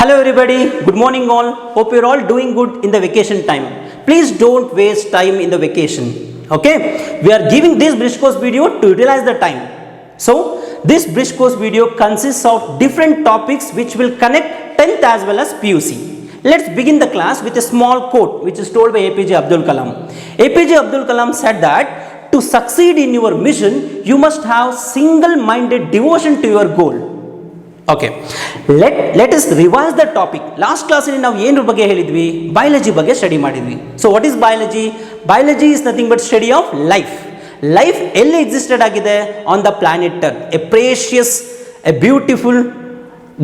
Hello everybody, good morning all. Hope you're all doing good in the vacation time. Please don't waste time in the vacation. Okay, we are giving this bridge course video to utilize the time. So this bridge course video consists of different topics which will connect 10th as well as PUC. Let's begin the class with a small quote which is told by APJ Abdul Kalam. APJ Abdul Kalam said that to succeed in your mission, you must have single-minded devotion to your goal. Okay, let us revise the topic. Last class in ನಾವು ಏನು ಬಗ್ಗೆ ಹೇಳಿದ್ವಿ, biology ಬಗ್ಗೆ study ಮಾಡಿದ್ವಿ. So what is biology? Biology is nothing but study of life. Life ಎಲ್ಲಿ existed ಆಗಿದೆ? On the planet Earth, a precious, a beautiful,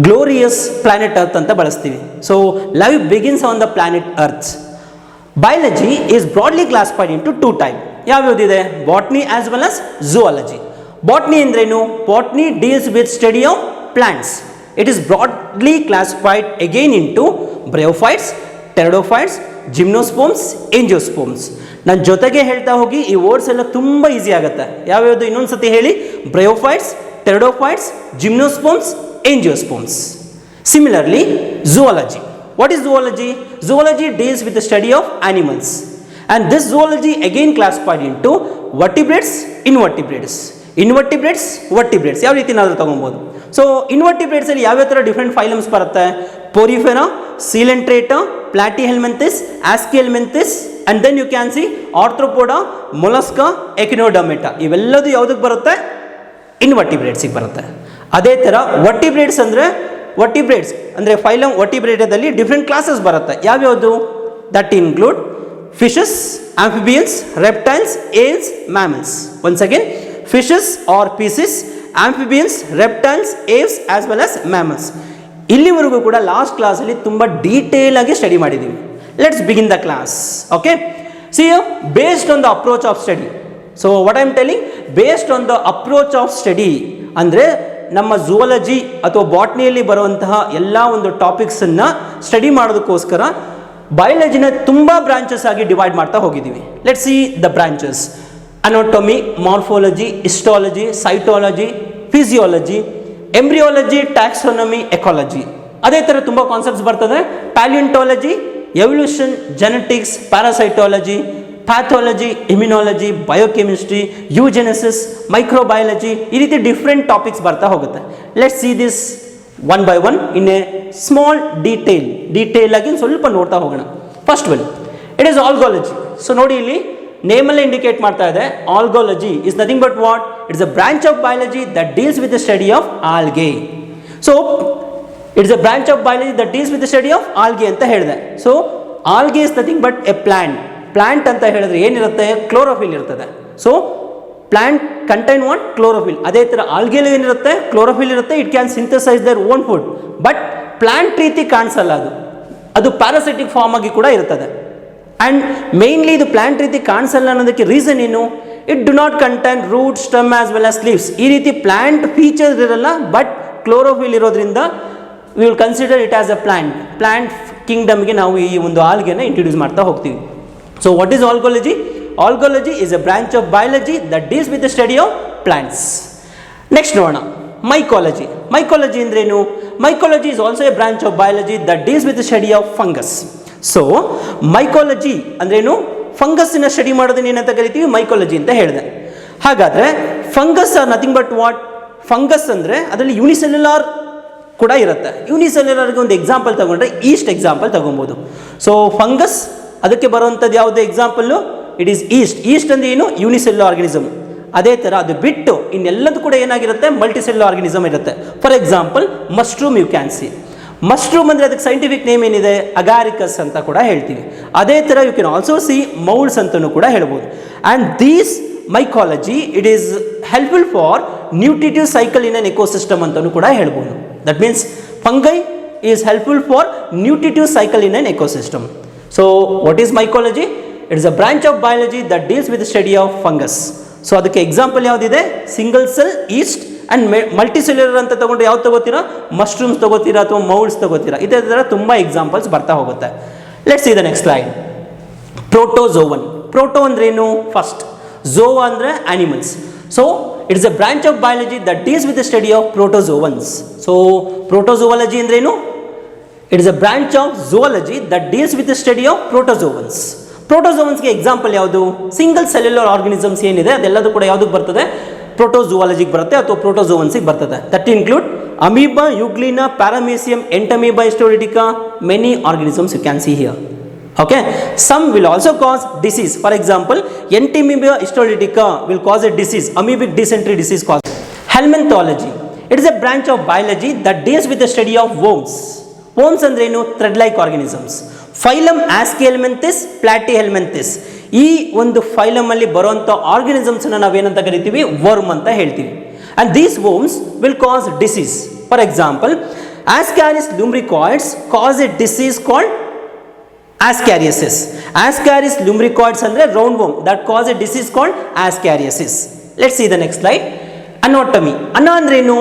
glorious planet Earth ಅಂತ ಬಳಸ್ತೀವಿ. So life begins on the planet Earth. Biology is broadly classified into two types. ಯಾವ್ಯಾವುದಿದೆ? Botany as well as zoology. Botany ಅಂದ್ರೇನು? Botany deals with study of plants. It is broadly classified again into bryophytes, pteridophytes, gymnosperms, angiosperms. ನಾನು ಜೊತೆಗೆ ಹೇಳ್ತಾ ಹೋಗಿ ಈ words ಎಲ್ಲ ತುಂಬ easy ಆಗುತ್ತೆ. ಯಾವ್ಯಾವುದು ಇನ್ನೊಂದು ಸತಿ ಹೇಳಿ? Bryophytes, pteridophytes, gymnosperms, angiosperms. Similarly, zoology. What is zoology? Zoology deals with the study of animals. And this zoology again classified into vertebrates, invertebrates. Invertebrates, vertebrates. ಯಾವ ರೀತಿ ನಾವು ತಗೊಬೋದು? ಸೊ ಇನ್ವರ್ಟಿಬ್ರೇಟ್ಸ್ ಅಲ್ಲಿ ಯಾವ್ಯಾವ ಥರ ಡಿಫ್ರೆಂಟ್ ಫೈಲಮ್ಸ್ ಬರುತ್ತೆ? Porifera, coelenterata, platyhelminthes, aschelminthes, and then you can see arthropoda, mollusca, echinodermata. ಇವೆಲ್ಲದು ಯಾವುದಕ್ಕೆ ಬರುತ್ತೆ? ಇನ್ವರ್ಟಿಬ್ರೇಟ್ಸಿಗೆ ಬರುತ್ತೆ. ಅದೇ ಥರ ವರ್ಟಿಬ್ರೇಟ್ಸ್ ಅಂದರೆ ಫೈಲಮ್ ವರ್ಟಿಬ್ರೇಟದಲ್ಲಿ ಡಿಫ್ರೆಂಟ್ ಕ್ಲಾಸಸ್ ಬರುತ್ತೆ. ಯಾವ್ಯಾವುದು? That include fishes, amphibians, reptiles, aves, mammals. Once again, fishes are pisces, amphibians, reptiles, aves as well as mammals. ಇಲ್ಲಿವರೆಗೂ ಕೂಡ ಲಾಸ್ಟ್ ಕ್ಲಾಸಲ್ಲಿ ತುಂಬ ಡೀಟೇಲ್ ಆಗಿ ಸ್ಟಡಿ ಮಾಡಿದ್ದೀವಿ. Let's begin the class. Okay, see based on the approach of study. So what I am telling, based on the approach of study ಅಂದರೆ ನಮ್ಮ ಝೂವಲಜಿ ಅಥವಾ ಬಾಟ್ನಿಯಲ್ಲಿ ಬರುವಂತಹ ಎಲ್ಲ ಒಂದು ಟಾಪಿಕ್ಸನ್ನು ಸ್ಟಡಿ ಮಾಡೋದಕ್ಕೋಸ್ಕರ ಬಯಾಲಜಿನ ತುಂಬ ಬ್ರಾಂಚಸ್ ಆಗಿ ಡಿವೈಡ್ ಮಾಡ್ತಾ ಹೋಗಿದ್ದೀವಿ. Let's see the branches: anatomy, morphology, histology, cytology, physiology, embryology, taxonomy, ecology. ಅದೇ ಥರ ತುಂಬ ಕಾನ್ಸೆಪ್ಟ್ಸ್ ಬರ್ತದೆ. paleontology, evolution, genetics, parasitology, pathology, immunology, biochemistry, eugenesis, microbiology. ಈ ರೀತಿ ಡಿಫ್ರೆಂಟ್ ಟಾಪಿಕ್ಸ್ ಬರ್ತಾ ಹೋಗುತ್ತೆ. Let's see this one by one in a small detail ಆಗಿ ಸ್ವಲ್ಪ ನೋಡ್ತಾ ಹೋಗೋಣ. First one, it is algology. So ನೋಡಿ, ಇಲ್ಲಿ ನೇಮಲ್ಲೇ ಇಂಡಿಕೇಟ್ ಮಾಡ್ತಾ ಇದೆ. Algology is nothing but what? It's a branch of biology that deals with the study of algae. So it's a branch of biology that deals with the study of algae ಅಂತ ಹೇಳಿದೆ. So algae is nothing but a plant ಅಂತ ಹೇಳಿದ್ರೆ ಏನಿರುತ್ತೆ? Chlorophyll ಇರ್ತದೆ. So plant contain what? Chlorophyll. ಅದೇ ಥರ ಆಲ್ಗೆಲು ಏನಿರುತ್ತೆ? ಕ್ಲೋರೋಫಿಲ್ ಇರುತ್ತೆ. It can synthesize their own food. But plant ರೀತಿ ಕಾಣಿಸಲ್ಲ, ಅದು ಪ್ಯಾರಾಸೈಟಿಕ್ ಫಾರ್ಮ್ ಆಗಿ ಕೂಡ ಇರ್ತದೆ. ಆ್ಯಂಡ್ ಮೇನ್ಲಿ ಇದು ಪ್ಲಾಂಟ್ ರೀತಿ ಕಾಣಿಸಲ್ಲ ಅನ್ನೋದಕ್ಕೆ ರೀಸನ್ ಏನು? It do not contain root, stem as well as leaves. ಈ ರೀತಿ ಪ್ಲಾಂಟ್ ಫೀಚರ್ಸ್ ಇರಲ್ಲ, ಬಟ್ ಕ್ಲೋರೋಫಿಲ್ ಇರೋದ್ರಿಂದ we will consider it as a plant ಕಿಂಗ್ಡಮ್ಗೆ ನಾವು ಈ ಒಂದು ಆಲ್ಗೆನ ಇಂಟ್ರೊಡ್ಯೂಸ್ ಮಾಡ್ತಾ ಹೋಗ್ತೀವಿ. So what is algology? Algology is a branch of biology that deals with the study of plants. Next ನೋಡೋಣ, ಮೈಕಾಲಜಿ. ಮೈಕಾಲಜಿ ಅಂದ್ರೇನು? Mycology is also a branch of biology that deals with the study of fungus. So mycology ಅಂದ್ರೇನು? ಫಂಗಸ್ಸಿನ study ಮಾಡೋದನ್ನ ಏನಂತ ಕರಿತೀವಿ? Mycology ಅಂತ ಹೇಳಿದೆ. ಹಾಗಾದರೆ fungus are nothing but what? Fungus ಅಂದರೆ ಅದರಲ್ಲಿ ಯೂನಿಸೆಲ್ಯುಲಾರ್ ಕೂಡ ಇರುತ್ತೆ. ಯೂನಿಸೆಲ್ಯುಲಾರ್ಗೆ ಒಂದು ಎಕ್ಸಾಂಪಲ್ ತಗೊಂಡ್ರೆ ಈಸ್ಟ್ ಎಕ್ಸಾಂಪಲ್ ತಗೊಬೋದು. ಸೊ ಫಂಗಸ್ ಅದಕ್ಕೆ ಬರುವಂಥದ್ದು ಯಾವುದು ಎಕ್ಸಾಂಪಲ್ಲು? ಇಟ್ ಈಸ್ ಈಸ್ಟ್ ಅಂದರೆ ಏನು? Unicellular organism. ಅದೇ ಥರ ಅದು ಬಿಟ್ಟು ಇನ್ನೆಲ್ಲದೂ ಕೂಡ ಏನಾಗಿರುತ್ತೆ? ಮಲ್ಟಿಸೆಲ್ಯುಲಾರ್ ಆರ್ಗನಿಸಮ್ ಇರುತ್ತೆ. For example mushroom you can see. Mushroom ಅಂದರೆ ಅದಕ್ಕೆ ಸೈಂಟಿಫಿಕ್ ನೇಮ್ ಏನಿದೆ? ಅಗಾರಿಕಸ್ ಅಂತ ಕೂಡ ಹೇಳ್ತೀವಿ. ಅದೇ ಥರ you can also see moulds ಅಂತಲೂ ಕೂಡ ಹೇಳ್ಬೋದು. And these mycology it is helpful for nutritive cycle in an ecosystem ಅಂತಲೂ ಕೂಡ ಹೇಳ್ಬೋದು. That means fungi is helpful for nutritive cycle in an ecosystem. So what is mycology? It's a branch of biology that deals with study of fungus. So ಅದಕ್ಕೆ example ಯಾವುದಿದೆ? Single cell, yeast and multicellular ಅಂತ ತಗೊಂಡ್ರೆ ಯಾವ್ದು ತಗೋತೀರಾ? Mushrooms ತಗೋತೀರಾ ಅಥವಾ moulds ತಗೋತೀರಾ? ಇದೇ ಥರ ತುಂಬ examples ಬರ್ತಾ ಹೋಗುತ್ತೆ. Let's see the next slide. Protozoan. Proto ಅಂದ್ರೇನು? ಫಸ್ಟ್. ಝೋವಾ ಅಂದರೆ animals. So it's a branch of biology that deals with the study of protozoans. So protozoology ಅಂದ್ರೇನು? It is a branch of biology that deals with the study of animals. So it is a branch of biology that deals with the study of protozoans. So it is a branch of biology that deals with the study of protozoans. So, It is a branch of zoology that deals with the study of protozoans. ಪ್ರೋಟೋಸೋವನ್ಸ್ಗೆ example ಯಾವುದು? Single cellular organisms ಏನಿದೆ ಅದೆಲ್ಲದೂ ಕೂಡ ಯಾವುದಕ್ಕೆ ಬರ್ತದೆ? ಪ್ರೋಟೋಜುವಾಲಜಿಗೆ ಬರುತ್ತೆ ಅಥವಾ ಪ್ರೋಟೋಸೋವನ್ಸಿಗೆ ಬರ್ತದೆ. That include amoeba, euglena, paramecium, entamoeba histolytica, many organisms you can see here. Okay, some will also cause disease. For example, Entamoeba histolytica will cause a disease, amoebic dysentery disease causes. Helminthology, it is a branch of biology that deals with the study of worms. Worms ಅಂದ್ರೇನು? Thread like organisms. Phylum ಆಸ್ಕಿಯಲ್ಮೆಂಥಿಸ್, ಪ್ಲಾಟಿಹೆಲ್ಮೆಂಥಿಸ್, ಈ ಒಂದು phylum ಅಲ್ಲಿ ಬರುವಂಥ organisms ನಾವೇನಂತ ಕರಿತೀವಿ? Worm ಅಂತ ಹೇಳ್ತೀವಿ. And these worms will cause disease. For example, Ascaris lumbricoids cause a disease called ascariasis. Ascaris lumbricoids andre round worm that cause a disease called ascariasis. Let's see the next slide. Anatomy. Ana andrenu,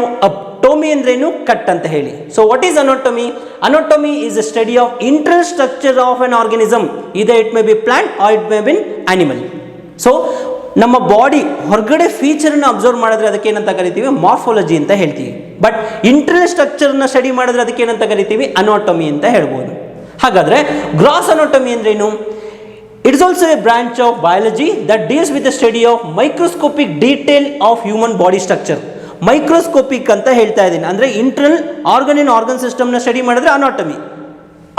tomy andrenu, cut anta heli. So what is anatomy? Anatomy is the study of internal structure of an organism. Either it may be plant or it may be animal. So ನಮ್ಮ body ಹೊರಗಡೆ ಫೀಚರ್ನ observe ಮಾಡಿದ್ರೆ ಅದಕ್ಕೆ ಏನಂತ ಕರಿತೀವಿ? Morphology ಅಂತ ಹೇಳ್ತೀವಿ. But internal ಸ್ಟ್ರಕ್ಚರ್ನ study ಮಾಡಿದ್ರೆ ಅದಕ್ಕೆ ಏನಂತ ಕರಿತೀವಿ? ಅನಾಟಮಿ ಅಂತ ಹೇಳ್ಬೋದು. ಹಾಗಾದರೆ ಗ್ರಾಸ್ ಅನಾಟಮಿ ಅಂದ್ರೇನು? It is also a branch of biology that deals with the study of microscopic detail of human body structure. Microscopic ಅಂತ ಹೇಳ್ತಾ ಇದ್ದೀನಿ, ಅಂದರೆ ಇಂಟರ್ನಲ್ ಆರ್ಗನ್ ಇನ್ ಆರ್ಗನ್ ಸಿಸ್ಟಮ್ನ ಸ್ಟಡಿ ಮಾಡಿದ್ರೆ ಅನಾಟಮಿ.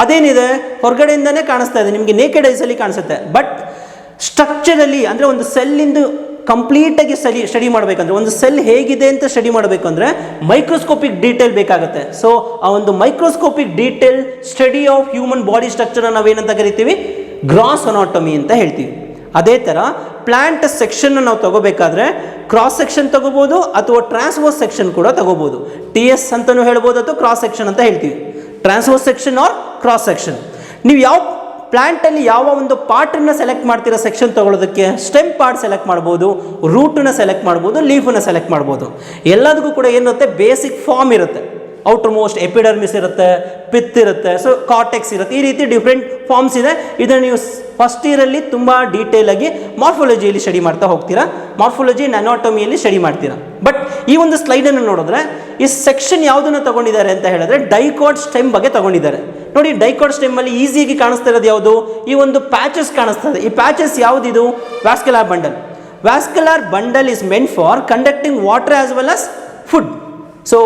ಅದೇನಿದೆ ಹೊರಗಡೆಯಿಂದನೇ ಕಾಣಿಸ್ತಾ ಇದೆ, ನಿಮಗೆ ನೇಕೆಡ್ ಐಸಲ್ಲಿ ಕಾಣಿಸುತ್ತೆ. ಬಟ್ ಸ್ಟ್ರಕ್ಚರಲ್ಲಿ ಅಂದರೆ ಒಂದು ಸೆಲ್ಲಿಂದು ಕಂಪ್ಲೀಟಾಗಿ ಸ್ಟಡಿ ಮಾಡಬೇಕಂದ್ರೆ, ಒಂದು ಸೆಲ್ ಹೇಗಿದೆ ಅಂತ ಸ್ಟಡಿ ಮಾಡಬೇಕು ಅಂದರೆ ಮೈಕ್ರೋಸ್ಕೋಪಿಕ್ ಡೀಟೇಲ್ ಬೇಕಾಗುತ್ತೆ. ಸೊ ಆ ಒಂದು microscopic detail study of human body ಸ್ಟ್ರಕ್ಚರ್ನ ನಾವೇನಂತ ಕರಿತೀವಿ? ಗ್ರಾಸ್ ಅನಾಟಮಿ ಅಂತ ಹೇಳ್ತೀವಿ. ಅದೇ ಥರ ಪ್ಲಾಂಟ್ ಸೆಕ್ಷನ್ನ ನಾವು ತಗೋಬೇಕಾದ್ರೆ ಕ್ರಾಸ್ ಸೆಕ್ಷನ್ ತಗೋಬೋದು ಅಥವಾ ಟ್ರಾನ್ಸ್ವರ್ಸ್ ಸೆಕ್ಷನ್ ಕೂಡ ತಗೋಬೋದು. TS ಅಂತಲೂ ಹೇಳ್ಬೋದು ಅಥವಾ ಕ್ರಾಸ್ ಸೆಕ್ಷನ್ ಅಂತ ಹೇಳ್ತೀವಿ. Transverse section or cross section. ನೀವು ಯಾವ ಪ್ಲಾಂಟಲ್ಲಿ ಯಾವ ಒಂದು ಪಾರ್ಟನ್ನು ಸೆಲೆಕ್ಟ್ ಮಾಡ್ತೀರಾ ಸೆಕ್ಷನ್ ತೊಗೊಳೋದಕ್ಕೆ? ಸ್ಟೆಮ್ ಪಾರ್ಟ್ ಸೆಲೆಕ್ಟ್ ಮಾಡ್ಬೋದು, ರೂಟನ್ನ ಸೆಲೆಕ್ಟ್ ಮಾಡ್ಬೋದು, ಲೀಫನ್ನು ಸೆಲೆಕ್ಟ್ ಮಾಡ್ಬೋದು. ಎಲ್ಲದಕ್ಕೂ ಕೂಡ ಏನಿರುತ್ತೆ? ಬೇಸಿಕ್ ಫಾರ್ಮ್ ಇರುತ್ತೆ. ಔಟರ್ ಮೋಸ್ಟ್ ಎಪಿಡರ್ಮಿಸ್ ಇರುತ್ತೆ, ಪಿತ್ ಇರುತ್ತೆ, ಸೊ ಕಾರ್ಟೆಕ್ಸ್ ಇರುತ್ತೆ. ಈ ರೀತಿ ಡಿಫ್ರೆಂಟ್ ಫಾರ್ಮ್ಸ್ ಇದೆ. ಇದನ್ನು ನೀವು ಫಸ್ಟ್ ಇಯರಲ್ಲಿ ತುಂಬ ಡೀಟೇಲಾಗಿ ಮಾರ್ಫಾಲಜಿಯಲ್ಲಿ ಸ್ಟಡಿ ಮಾಡ್ತಾ ಹೋಗ್ತೀರಾ, ಮಾರ್ಫಾಲಜಿ ಆ್ಯಂಡ್ ಅನಾಟಮಿಯಲ್ಲಿ ಸ್ಟಡಿ ಮಾಡ್ತೀರಾ. ಬಟ್ ಈ ಒಂದು ಸ್ಲೈಡನ್ನು ನೋಡಿದ್ರೆ ಈ ಸೆಕ್ಷನ್ ಯಾವುದನ್ನು ತಗೊಂಡಿದ್ದಾರೆ ಅಂತ ಹೇಳಿದ್ರೆ ಡೈಕಾಟ್ ಸ್ಟೆಮ್ ಬಗ್ಗೆ ತಗೊಂಡಿದ್ದಾರೆ. ನೋಡಿ, ಡೈಕಾಟ್ ಸ್ಟೆಮ್ಮಲ್ಲಿ ಈಸಿಯಾಗಿ ಕಾಣಿಸ್ತಾ ಇರೋದು ಯಾವುದು? ಈ ಒಂದು ಪ್ಯಾಚಸ್ ಕಾಣಿಸ್ತಾ ಇದೆ. ಈ ಪ್ಯಾಚಸ್ ಯಾವುದಿದು? Vascular bundle. Vascular bundle is meant for conducting water as well as food. So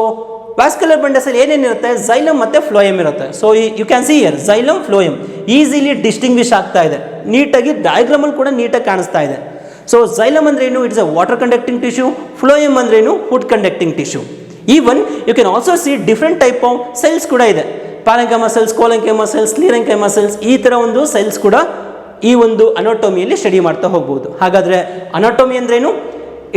vascular ಬಂಡಲ್ಸಲ್ಲಿ ಏನೇನಿರುತ್ತೆ? ಝೈಲಮ್ ಮತ್ತು ಫ್ಲೋಯಮ್ ಇರುತ್ತೆ. So you can see here xylem, phloem easily distinguish ಆಗ್ತಾ ಇದೆ. ನೀಟಾಗಿ ಡಯಾಗ್ರಾಮಲ್ಲಿ ಕೂಡ ನೀಟಾಗಿ ಕಾಣಿಸ್ತಾ ಇದೆ. ಸೊ ಝೈಲಮ್ ಅಂದ್ರೇನು? It's a water conducting tissue. Phloem ಅಂದ್ರೇನು? Food conducting tissue. Even you can also see different type of cells ಕೂಡ ಇದೆ. ಪ್ಯಾರೆಂಕೈಮಾ ಸೆಲ್ಸ್, ಕೋಲೆಂಕೈಮಾ ಸೆಲ್ಸ್, ಕ್ಲಿಯರೆಂಕೈಮಾ ಸೆಲ್ಸ್, ಈ ಥರ ಒಂದು ಸೆಲ್ಸ್ ಕೂಡ ಈ ಒಂದು ಅನಾಟಮಿಯಲ್ಲಿ ಸ್ಟಡಿ ಮಾಡ್ತಾ ಹೋಗ್ಬೋದು. ಹಾಗಾದರೆ ಅನಾಟಮಿ ಅಂದ್ರೇನು?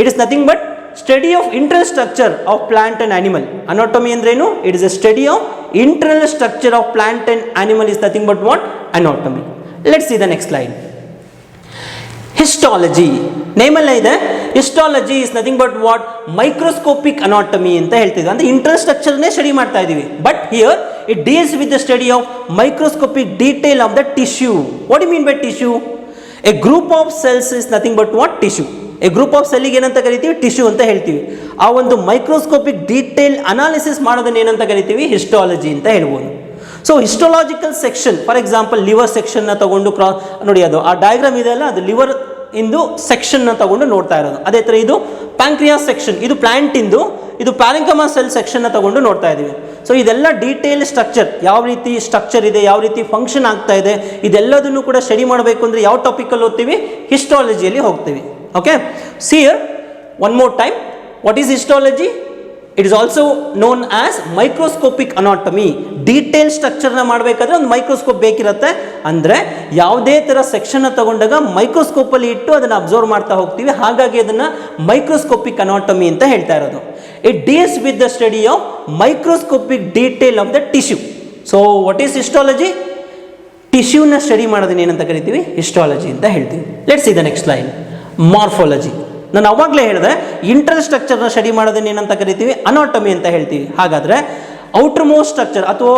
It is nothing but study of internal structure of plant and animal. Anatomy ಅಂದ್ರೇನು? It is a study of internal structure of plant and animal is nothing but what? Anatomy. Let's see the next slide. Histology ನೇಮಲ್ಲೇ ಇದೆ. Histology is nothing but what? Microscopic anatomy ಅಂತ ಹೇಳ್ತಿದ್ವಿ. ಅಂದರೆ internal ಸ್ಟ್ರಕ್ಚರ್ನೇ study ಮಾಡ್ತಾ ಇದ್ದೀವಿ. But here it deals with the study of microscopic detail of the tissue. What you mean by tissue? A group of cells is nothing but what? Tissue. A group of ಸೆಲ್ಲಿಗೆ ಏನಂತ ಕರಿತೀವಿ? Tissue ಅಂತ ಹೇಳ್ತೀವಿ. ಆ ಒಂದು microscopic detail analysis ಮಾಡೋದನ್ನ ಏನಂತ ಕರಿತೀವಿ? ಹಿಸ್ಟಾಲಜಿ ಅಂತ ಹೇಳ್ಬೋದು. So histological section, for example liver ಸೆಕ್ಷನ್ನ ತಗೊಂಡು ನೋಡಿ, ಅದು ಆ ಡಯಾಗ್ರಾಮ್ ಇದೆಯಲ್ಲ, ಅದು ಲಿವರ್ ಇಂದು ಸೆಕ್ಷನ್ನ ತಗೊಂಡು ನೋಡ್ತಾ ಇರೋದು. ಅದೇ ಥರ ಇದು ಪ್ಯಾಂಕ್ರಿಯಾಸ್ ಸೆಕ್ಷನ್, ಇದು ಪ್ಲಾಂಟ್ ಇಂದು, ಇದು ಪ್ಯಾರೆಂಕೈಮಾ ಸೆಲ್ ಸೆಕ್ಷನ್ನ ತಗೊಂಡು ನೋಡ್ತಾ ಇದ್ದೀವಿ. ಸೊ ಇದೆಲ್ಲ ಡೀಟೇಲ್ ಸ್ಟ್ರಕ್ಚರ್, ಯಾವ ರೀತಿ ಸ್ಟ್ರಕ್ಚರ್ ಇದೆ, ಯಾವ ರೀತಿ ಫಂಕ್ಷನ್ ಆಗ್ತಾ ಇದೆ, ಇದೆಲ್ಲದನ್ನು ಕೂಡ ಸ್ಟಡಿ ಮಾಡಬೇಕು ಅಂದರೆ ಯಾವ ಟಾಪಿಕಲ್ಲಿ ಓದ್ತೀವಿ? ಹಿಸ್ಟಾಲಜಿಯಲ್ಲಿ ಹೋಗ್ತೀವಿ. Okay, see here one more time. What is histology? It is also known as microscopic anatomy. Detail structure ನ ಮಾಡಬೇಕಾದ್ರೆ ಒಂದು ಮೈಕ್ರೋಸ್ಕೋಪ್ ಬೇಕಿರುತ್ತೆ. ಅಂದರೆ ಯಾವುದೇ ಥರ ಸೆಕ್ಷನ್ನ ತಗೊಂಡಾಗ ಮೈಕ್ರೋಸ್ಕೋಪಲ್ಲಿ ಇಟ್ಟು ಅದನ್ನು ಅಬ್ಸರ್ವ್ ಮಾಡ್ತಾ ಹೋಗ್ತೀವಿ. ಹಾಗಾಗಿ ಅದನ್ನು ಮೈಕ್ರೋಸ್ಕೋಪಿಕ್ ಅನಾಟಮಿ ಅಂತ ಹೇಳ್ತಾ ಇರೋದು. It deals with the study of microscopic detail of the tissue. So what is histology? ಟಿಶ್ಯೂನ ಸ್ಟಡಿ ಮಾಡೋದನ್ನ ಏನಂತ ಕರಿತೀವಿ? ಹಿಸ್ಟಾಲಜಿ ಅಂತ ಹೇಳ್ತೀವಿ. Let's see the next slide. Morphology. ನಾನು ಅವಾಗಲೇ ಹೇಳಿದೆ, ಇಂಟರ್ನಲ್ ಸ್ಟ್ರಕ್ಚರ್ನ ಸ್ಟಡಿ ಮಾಡೋದನ್ನ ಏನಂತ ಕರಿತೀವಿ? ಅನಾಟಮಿ ಅಂತ ಹೇಳ್ತೀವಿ. ಹಾಗಾದರೆ ಔಟರ್ ಮೋಸ್ಟ್ ಸ್ಟ್ರಕ್ಚರ್ ಅಥವಾ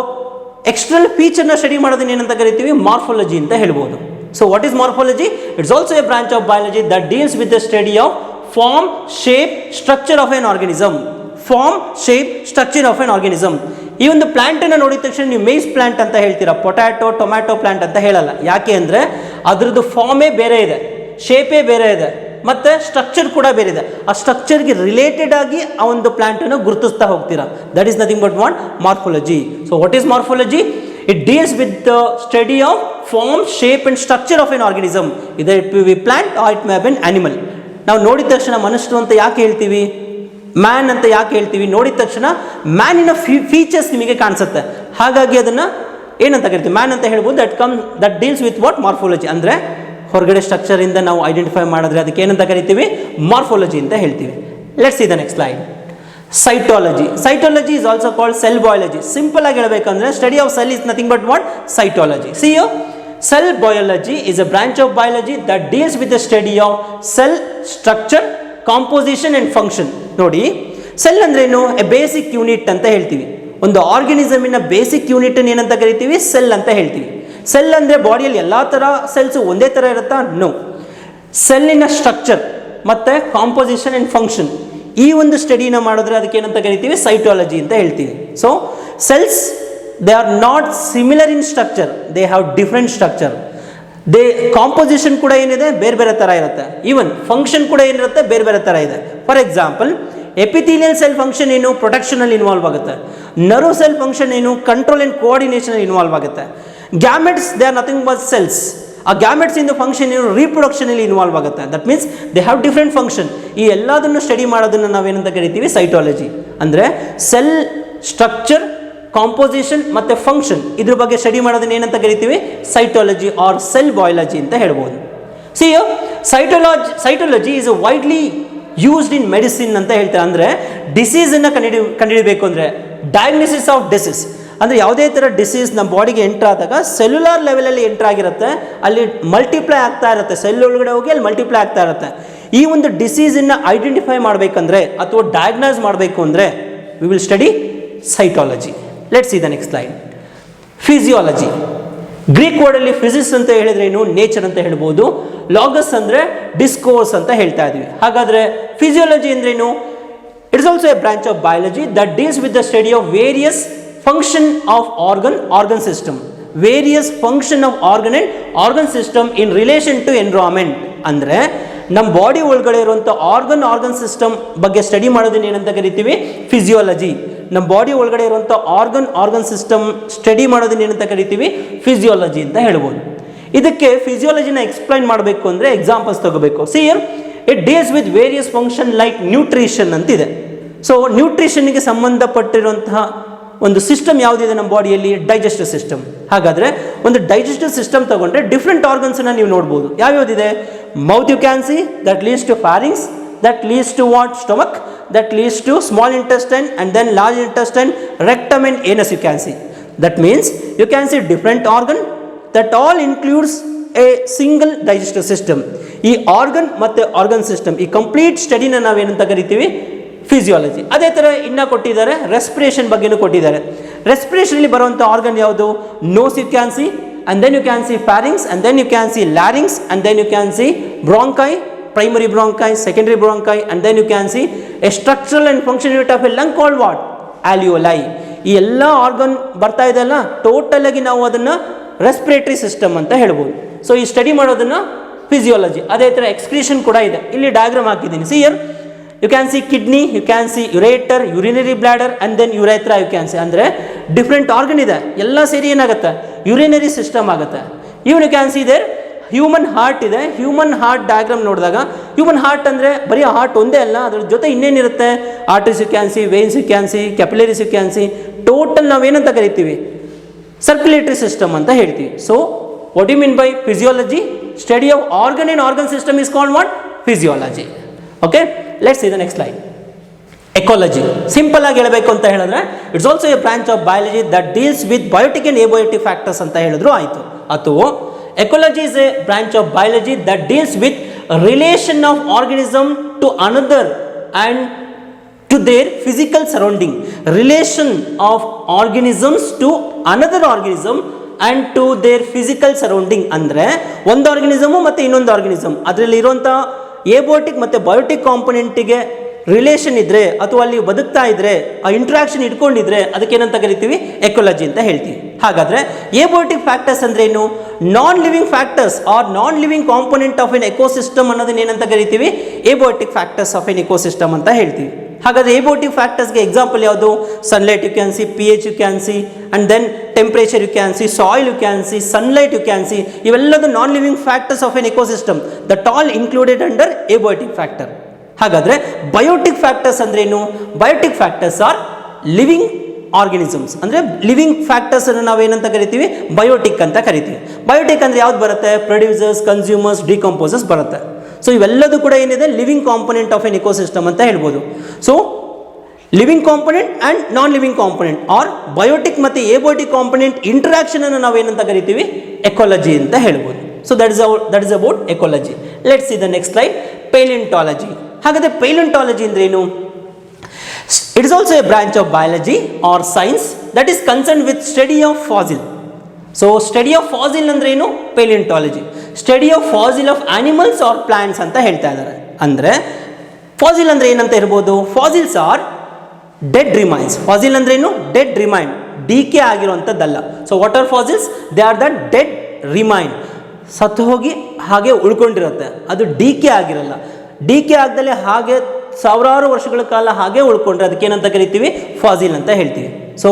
ಎಕ್ಸ್ಟರ್ನಲ್ ಫೀಚರ್ನ ಸ್ಟಡಿ ಮಾಡೋದನ್ನ ಏನಂತ ಕರಿತೀವಿ? ಮಾರ್ಫಾಲಜಿ ಅಂತ ಹೇಳ್ಬೋದು. So what is morphology? It's also a branch of biology that deals with the study of form, shape, structure of an organism. Form, shape, structure of an organism. ಈ ಒಂದು ಪ್ಲಾಂಟನ್ನು ನೋಡಿದ ತಕ್ಷಣ ನೀವು ಮೇಸ್ ಪ್ಲಾಂಟ್ ಅಂತ ಹೇಳ್ತೀರಾ, ಪೊಟ್ಯಾಟೊ ಟೊಮ್ಯಾಟೊ ಪ್ಲಾಂಟ್ ಅಂತ ಹೇಳಲ್ಲ. ಯಾಕೆ ಅಂದರೆ ಅದರದ್ದು ಫಾರ್ಮೇ ಬೇರೆ ಇದೆ, ಶೇಪೇ ಬೇರೆ ಇದೆ, ಮತ್ತು ಸ್ಟ್ರಕ್ಚರ್ ಕೂಡ ಬೇರೆ ಇದೆ. ಆ ಸ್ಟ್ರಕ್ಚರ್ಗೆ ರಿಲೇಟೆಡ್ ಆಗಿ ಆ ಒಂದು ಪ್ಲಾಂಟನ್ನು ಗುರುತಿಸ್ತಾ ಹೋಗ್ತೀರಾ. That is nothing but what morphology. So what is morphology? It deals with the study of form, shape and structure of an organism. Either it may be plant or it may be an animal. ನಾವು ನೋಡಿದ ತಕ್ಷಣ ಮನುಷ್ಯರು ಅಂತ ಯಾಕೆ ಹೇಳ್ತೀವಿ, man ಅಂತ ಯಾಕೆ ಹೇಳ್ತೀವಿ? ನೋಡಿದ ತಕ್ಷಣ ಮ್ಯಾನಿನ ಫೀಚರ್ಸ್ ನಿಮಗೆ ಕಾಣಿಸುತ್ತೆ, ಹಾಗಾಗಿ ಅದನ್ನು ಏನಂತ ಕರಿತೀವಿ? ಮ್ಯಾನ್ ಅಂತ ಹೇಳ್ಬೋದು. That deals with what morphology. ಅಂದರೆ ಹೊರಗಡೆ ಸ್ಟ್ರಕ್ಚರಿಂದ ನಾವು ಐಡೆಂಟಿಫೈ ಮಾಡಿದ್ರೆ ಅದಕ್ಕೆ ಏನಂತ ಕರಿತೀವಿ? ಮಾರ್ಫಾಲಜಿ ಅಂತ ಹೇಳ್ತೀವಿ. Let's see the next slide. Cytology is also called cell biology. Simple ಆಗಿ ಹೇಳಬೇಕಂದ್ರೆ study of cell is nothing but what? Cytology. See here, cell biology is a branch of biology that deals with the study of cell structure, composition and function. ನೋಡಿ, cell ಅಂದ್ರೆ ಏನು? A basic unit ಅಂತ ಹೇಳ್ತೀವಿ. ಒಂದು ಆರ್ಗನಿಸಮಿನ basic unit ಏನಂತ ಕರಿತೀವಿ? Cell ಅಂತ ಹೇಳ್ತೀವಿ. ಸೆಲ್ ಅಂದರೆ ಬಾಡಿಯಲ್ಲಿ ಎಲ್ಲ ಥರ ಸೆಲ್ಸು ಒಂದೇ ಥರ ಇರುತ್ತಾ? ನೋ. ಸೆಲ್ಲಿನ ಸ್ಟ್ರಕ್ಚರ್ ಮತ್ತು ಕಾಂಪೋಸಿಷನ್ ಆ್ಯಂಡ್ ಫಂಕ್ಷನ್, ಈ ಒಂದು ಸ್ಟಡಿನ ಮಾಡಿದ್ರೆ ಅದಕ್ಕೆ ಏನಂತ ಕರಿತೀವಿ? ಸೈಟಾಲಜಿ ಅಂತ ಹೇಳ್ತೀವಿ. So cells they are not similar in structure, they have different structure. Composition ಕೂಡ ಏನಿದೆ? ಬೇರೆ ಬೇರೆ ಥರ ಇರುತ್ತೆ. ಈವನ್ ಫಂಕ್ಷನ್ ಕೂಡ ಏನಿರುತ್ತೆ? ಬೇರೆ ಬೇರೆ ಥರ ಇದೆ. For example, epithelial cell function ಏನು? ಪ್ರೊಟೆಕ್ಷನಲ್ಲಿ ಇನ್ವಾಲ್ವ್ ಆಗುತ್ತೆ. ನರ್ವ್ ಸೆಲ್ ಫಂಕ್ಷನ್ ಏನು? ಕಂಟ್ರೋಲ್ ಆ್ಯಂಡ್ ಕೋಆರ್ಡಿನೇಷನ್ ಇನ್ವಾಲ್ವ್ ಆಗುತ್ತೆ. Gametes they are nothing but cells. ಆ ಗ್ಯಾಮೆಟ್ಸ್ ಇಂದ ಫಂಕ್ಷನ್ ಏನು? ರೀಪ್ರೊಡಕ್ಷನಲ್ಲಿ ಇನ್ವಾಲ್ವ್ ಆಗುತ್ತೆ. That means they have different function. ಈ ಎಲ್ಲದನ್ನು ಸ್ಟಡಿ ಮಾಡೋದನ್ನು ನಾವೇನಂತ ಕರಿತೀವಿ? ಸೈಟಾಲಜಿ. ಅಂದರೆ ಸೆಲ್ ಸ್ಟ್ರಕ್ಚರ್, ಕಾಂಪೋಸಿಷನ್ ಮತ್ತು ಫಂಕ್ಷನ್ ಇದ್ರ ಬಗ್ಗೆ ಸ್ಟಡಿ ಮಾಡೋದನ್ನ ಏನಂತ ಕರಿತೀವಿ? ಸೈಟಾಲಜಿ ಆರ್ ಸೆಲ್ ಬಯಾಲಜಿ ಅಂತ ಹೇಳ್ಬೋದು. C cytology is widely used in medicine ಅಂತ ಹೇಳ್ತಾರೆ. ಅಂದರೆ ಡಿಸೀಸನ್ನು ಕಂಡುಹಿಡಬೇಕು ಅಂದರೆ ಡಯಾಗ್ನೋಸಿಸ್ ಆಫ್ ಡಿಸೀಸ್ ಅಂದರೆ ಯಾವುದೇ ಥರ ಡಿಸೀಸ್ ನಮ್ಮ ಬಾಡಿಗೆ ಎಂಟ್ರ್ ಆದಾಗ ಸೆಲ್ಯುಲಾರ್ ಲೆವೆಲಲ್ಲಿ ಎಂಟ್ರ್ ಆಗಿರುತ್ತೆ, ಅಲ್ಲಿ ಮಲ್ಟಿಪ್ಲೈ ಆಗ್ತಾ ಇರುತ್ತೆ, ಸೆಲ್ ಒಳಗಡೆ ಹೋಗಿ ಅಲ್ಲಿ ಮಲ್ಟಿಪ್ಲೈ ಆಗ್ತಾ ಇರುತ್ತೆ. ಈ ಒಂದು ಡಿಸೀಸನ್ನು ಐಡೆಂಟಿಫೈ ಮಾಡಬೇಕಂದ್ರೆ ಅಥವಾ ಡಯಾಗ್ನೋಸ್ ಮಾಡಬೇಕು ಅಂದರೆ we will study cytology. Let's see the next slide. Physiology, Greek ವರ್ಡಲ್ಲಿ ಫಿಸಿಕ್ಸ್ ಅಂತ ಹೇಳಿದ್ರೆ ಏನು? ನೇಚರ್ ಅಂತ ಹೇಳ್ಬೋದು. ಲಾಗಸ್ ಅಂದರೆ ಡಿಸ್ಕೋರ್ಸ್ ಅಂತ ಹೇಳ್ತಾ ಇದ್ವಿ. ಹಾಗಾದರೆ ಫಿಸಿಯಾಲಜಿ ಅಂದ್ರೇನು? It's also a branch of biology that deals with the study of various function of organ system, various function of organ system in relation to environment. ಅಂದರೆ ನಮ್ಮ ಬಾಡಿ ಒಳಗಡೆ ಇರುವಂಥ ಆರ್ಗನ್ ಸಿಸ್ಟಮ್ ಬಗ್ಗೆ ಸ್ಟಡಿ ಮಾಡೋದನ್ನ ಏನಂತ ಕರಿತೀವಿ? Physiology. ನಮ್ಮ body ಒಳಗಡೆ ಇರುವಂಥ ಆರ್ಗನ್ ಸಿಸ್ಟಮ್ ಸ್ಟಡಿ ಮಾಡೋದನ್ನ ಏನಂತ ಕರಿತೀವಿ? ಫಿಸಿಯಾಲಜಿ ಅಂತ ಹೇಳ್ಬೋದು. ಇದಕ್ಕೆ ಫಿಸಿಯಾಲಜಿನ ಎಕ್ಸ್ಪ್ಲೈನ್ ಮಾಡಬೇಕು ಅಂದರೆ ಎಕ್ಸಾಂಪಲ್ಸ್ ತಗೋಬೇಕು. See here, it deals with various function like nutrition ಅಂತಿದೆ. ಸೊ ನ್ಯೂಟ್ರಿಷನ್ಗೆ ಸಂಬಂಧಪಟ್ಟಿರುವಂತಹ ಒಂದು ಸಿಸ್ಟಮ್ ಯಾವುದಿದೆ ನಮ್ಮ ಬಾಡಿಯಲ್ಲಿ? Digestive system. ಹಾಗಾದರೆ ಒಂದು ಡೈಜೆಸ್ಟಿವ್ ಸಿಸ್ಟಮ್ ತಗೊಂಡ್ರೆ ಡಿಫ್ರೆಂಟ್ ಆರ್ಗನ್ಸನ್ನು ನೀವು ನೋಡ್ಬೋದು. ಯಾವ್ಯಾವುದಿದೆ? Mouth you can see, that leads to pharynx, that leads to what? Stomach, that leads to small intestine and then large intestine, rectum and anus you can see. That means you can see different organ that all includes A single digestive system. ಈ organ ಮತ್ತು organ system ಈ complete ಸ್ಟಡಿನ ನಾವೇನಂತ ಕರಿತೀವಿ? Physiology. ಅದೇ ಥರ ಇನ್ನು ಕೊಟ್ಟಿದ್ದಾರೆ, respiration ಬಗ್ಗೆನೂ ಕೊಟ್ಟಿದ್ದಾರೆ. ರೆಸ್ಪಿರೇಷನಲ್ಲಿ ಬರುವಂಥ ಆರ್ಗನ್ ಯಾವುದು? Nose you can see, and then you can see pharynx, and then you can see larynx, and then you can see bronchi, primary bronchi, secondary bronchi, and then you can see a structural and function unit of a lung called what? Alveoli. ಈ ಎಲ್ಲ organ ಬರ್ತಾ ಇದೆ ಅಲ್ಲ, total ಆಗಿ ನಾವು ಅದನ್ನು respiratory system ಅಂತ ಹೇಳ್ಬೋದು. ಸೊ ಈ ಸ್ಟಡಿ ಮಾಡೋದನ್ನು ಫಿಸಿಯಾಲಜಿ. ಅದೇ ಥರ ಎಕ್ಸ್ಕ್ರೀಷನ್ ಕೂಡ ಇದೆ. ಇಲ್ಲಿ ಡಯಾಗ್ರಾಮ್ ಹಾಕಿದ್ದೀನಿ. See here, you can see kidney, you can see ureter, urinary bladder and then urethra you can see. ಅಂದರೆ ಡಿಫ್ರೆಂಟ್ ಆರ್ಗನ್ ಇದೆ, ಎಲ್ಲ ಸೇರಿ ಏನಾಗುತ್ತೆ? ಯುರಿನರಿ ಸಿಸ್ಟಮ್ ಆಗುತ್ತೆ. Even you can see there human heart ಇದೆ. ಹ್ಯೂಮನ್ ಹಾರ್ಟ್ ಡಯಾಗ್ರಾಮ್ ನೋಡಿದಾಗ human heart ಅಂದರೆ ಬರೀ ಹಾರ್ಟ್ ಒಂದೇ ಅಲ್ಲ, ಅದ್ರ ಜೊತೆ ಇನ್ನೇನಿರುತ್ತೆ? Arteries you can see, veins you can see, capillaries you can see. Total ನಾವೇನಂತ ಕರಿತೀವಿ? ಸರ್ಕ್ಯುಲೇಟರಿ ಸಿಸ್ಟಮ್ ಅಂತ ಹೇಳ್ತೀವಿ. So what you mean by physiology? Study of organ and organ system is called what? Physiology. Okay, let's see the next slide. Ecology, simple ಆಗಿ ಹೇಳಬೇಕು ಅಂತ ಹೇಳಿದ್ರೆ it's also a branch of biology that deals with biotic and abiotic factors ಅಂತ ಹೇಳಿದ್ರು ಆಯಿತು. ಅಥವಾ ecology is a branch of biology that deals with relation of organism to another and to their physical surrounding. Relation of organisms to another organism and to their physical surrounding. ಅಂದರೆ ಒಂದು ಆರ್ಗನಿಸಮು ಮತ್ತು ಇನ್ನೊಂದು organism ಅದರಲ್ಲಿ ಇರುವಂಥ ಏಬೋಟಿಕ್ ಮತ್ತು biotic ಕಾಂಪೊನೆಂಟಿಗೆ relation ಇದ್ದರೆ ಅಥವಾ ಅಲ್ಲಿ ಬದುಕ್ತಾ ಇದ್ದರೆ ಆ ಇಂಟ್ರಾಕ್ಷನ್ ಇಟ್ಕೊಂಡಿದ್ರೆ ಅದಕ್ಕೇನಂತ ಕರಿತೀವಿ ಎಕೋಲಜಿ ಅಂತ ಹೇಳ್ತೀವಿ. ಹಾಗಾದರೆ ಏಬೋಟಿಕ್ ಫ್ಯಾಕ್ಟರ್ಸ್ ಅಂದ್ರೆ ಏನು? Non living factors or non living component of an ecosystem ಅನ್ನೋದನ್ನ ಏನಂತ ಕರಿತೀವಿ? Abiotic factors of an ecosystem ಅಂತ ಹೇಳ್ತೀವಿ. ಹಾಗಾದರೆ ಏಬೋಟಿಕ್ ಫ್ಯಾಕ್ಟರ್ಸ್ಗೆ ಎಕ್ಸಾಂಪಲ್ ಯಾವುದು? Sunlight you can see, P H you can see, and then temperature you can see, soil you can see, sunlight you can see. ಇವೆಲ್ಲದು non living factors of an ecosystem, that all included under abiotic factor. ಹಾಗಾದರೆ biotic factors ಅಂದ್ರೇನು? Biotic factors are living organisms, ಅಂದರೆ living factors ಅನ್ನು ನಾವೇನಂತ ಕರಿತೀವಿ? Biotic ಅಂತ ಕರಿತೀವಿ. Biotic ಅಂದರೆ ಯಾವ್ದು ಬರುತ್ತೆ? ಪ್ರೊಡ್ಯೂಸರ್ಸ್, ಕನ್ಸ್ಯೂಮರ್ಸ್, ಡಿಕಂಪೋಸರ್ಸ್ ಬರುತ್ತೆ. ಸೊ ಇವೆಲ್ಲದೂ ಕೂಡ ಏನಿದೆ? Living component of an ecosystem ಅಂತ ಹೇಳ್ಬೋದು. So living component and non living component or biotic ಮತ್ತು ಏಬೋಟಿಕ್ ಕಾಂಪೊನೆಂಟ್ ಇಂಟ್ರಾಕ್ಷನ್ ಅನ್ನು ನಾವೇನಂತ ಕರಿತೀವಿ? ಎಕೋಲಜಿ ಅಂತ ಹೇಳ್ಬೋದು. So that is about ecology. Let's see the next slide, palaeontology. ಹಾಗಾದರೆ ಪೆಲಿಯಂಟಾಲಜಿ ಅಂದ್ರೆ ಏನು? It is also a branch of biology or science that is concerned with study of fossil. So study of fossil ಅಂದ್ರೆ ಏನು? paleontology. Study of fossil of animals or plants ಅಂತ ಹೇಳ್ತಾ ಇದ್ದಾರೆ. ಅಂದರೆ fossil ಅಂದ್ರೆ ಏನಂತ ಇರ್ಬೋದು? Fossils are dead remains. Fossil ಅಂದ್ರೆ ಏನು? ಡೆಡ್ ರಿಮೈನ್, ಡಿಕೆ ಆಗಿರುವಂಥದ್ದಲ್ಲ. So what are fossils? They are the dead remain, ಸತ್ತು ಹೋಗಿ ಹಾಗೆ ಉಳ್ಕೊಂಡಿರುತ್ತೆ, ಅದು ಡಿಕೆ ಆಗಿರಲ್ಲ. ಡಿಕೆ ಆಗದಲ್ಲೇ ಹಾಗೆ ಸಾವಿರಾರು ವರ್ಷಗಳ ಕಾಲ ಹಾಗೆ ಉಳ್ಕೊಂಡ್ರೆ ಅದಕ್ಕೇನಂತ ಕರಿತೀವಿ? ಫಾಸಿಲ್ ಅಂತ ಹೇಳ್ತೀವಿ. So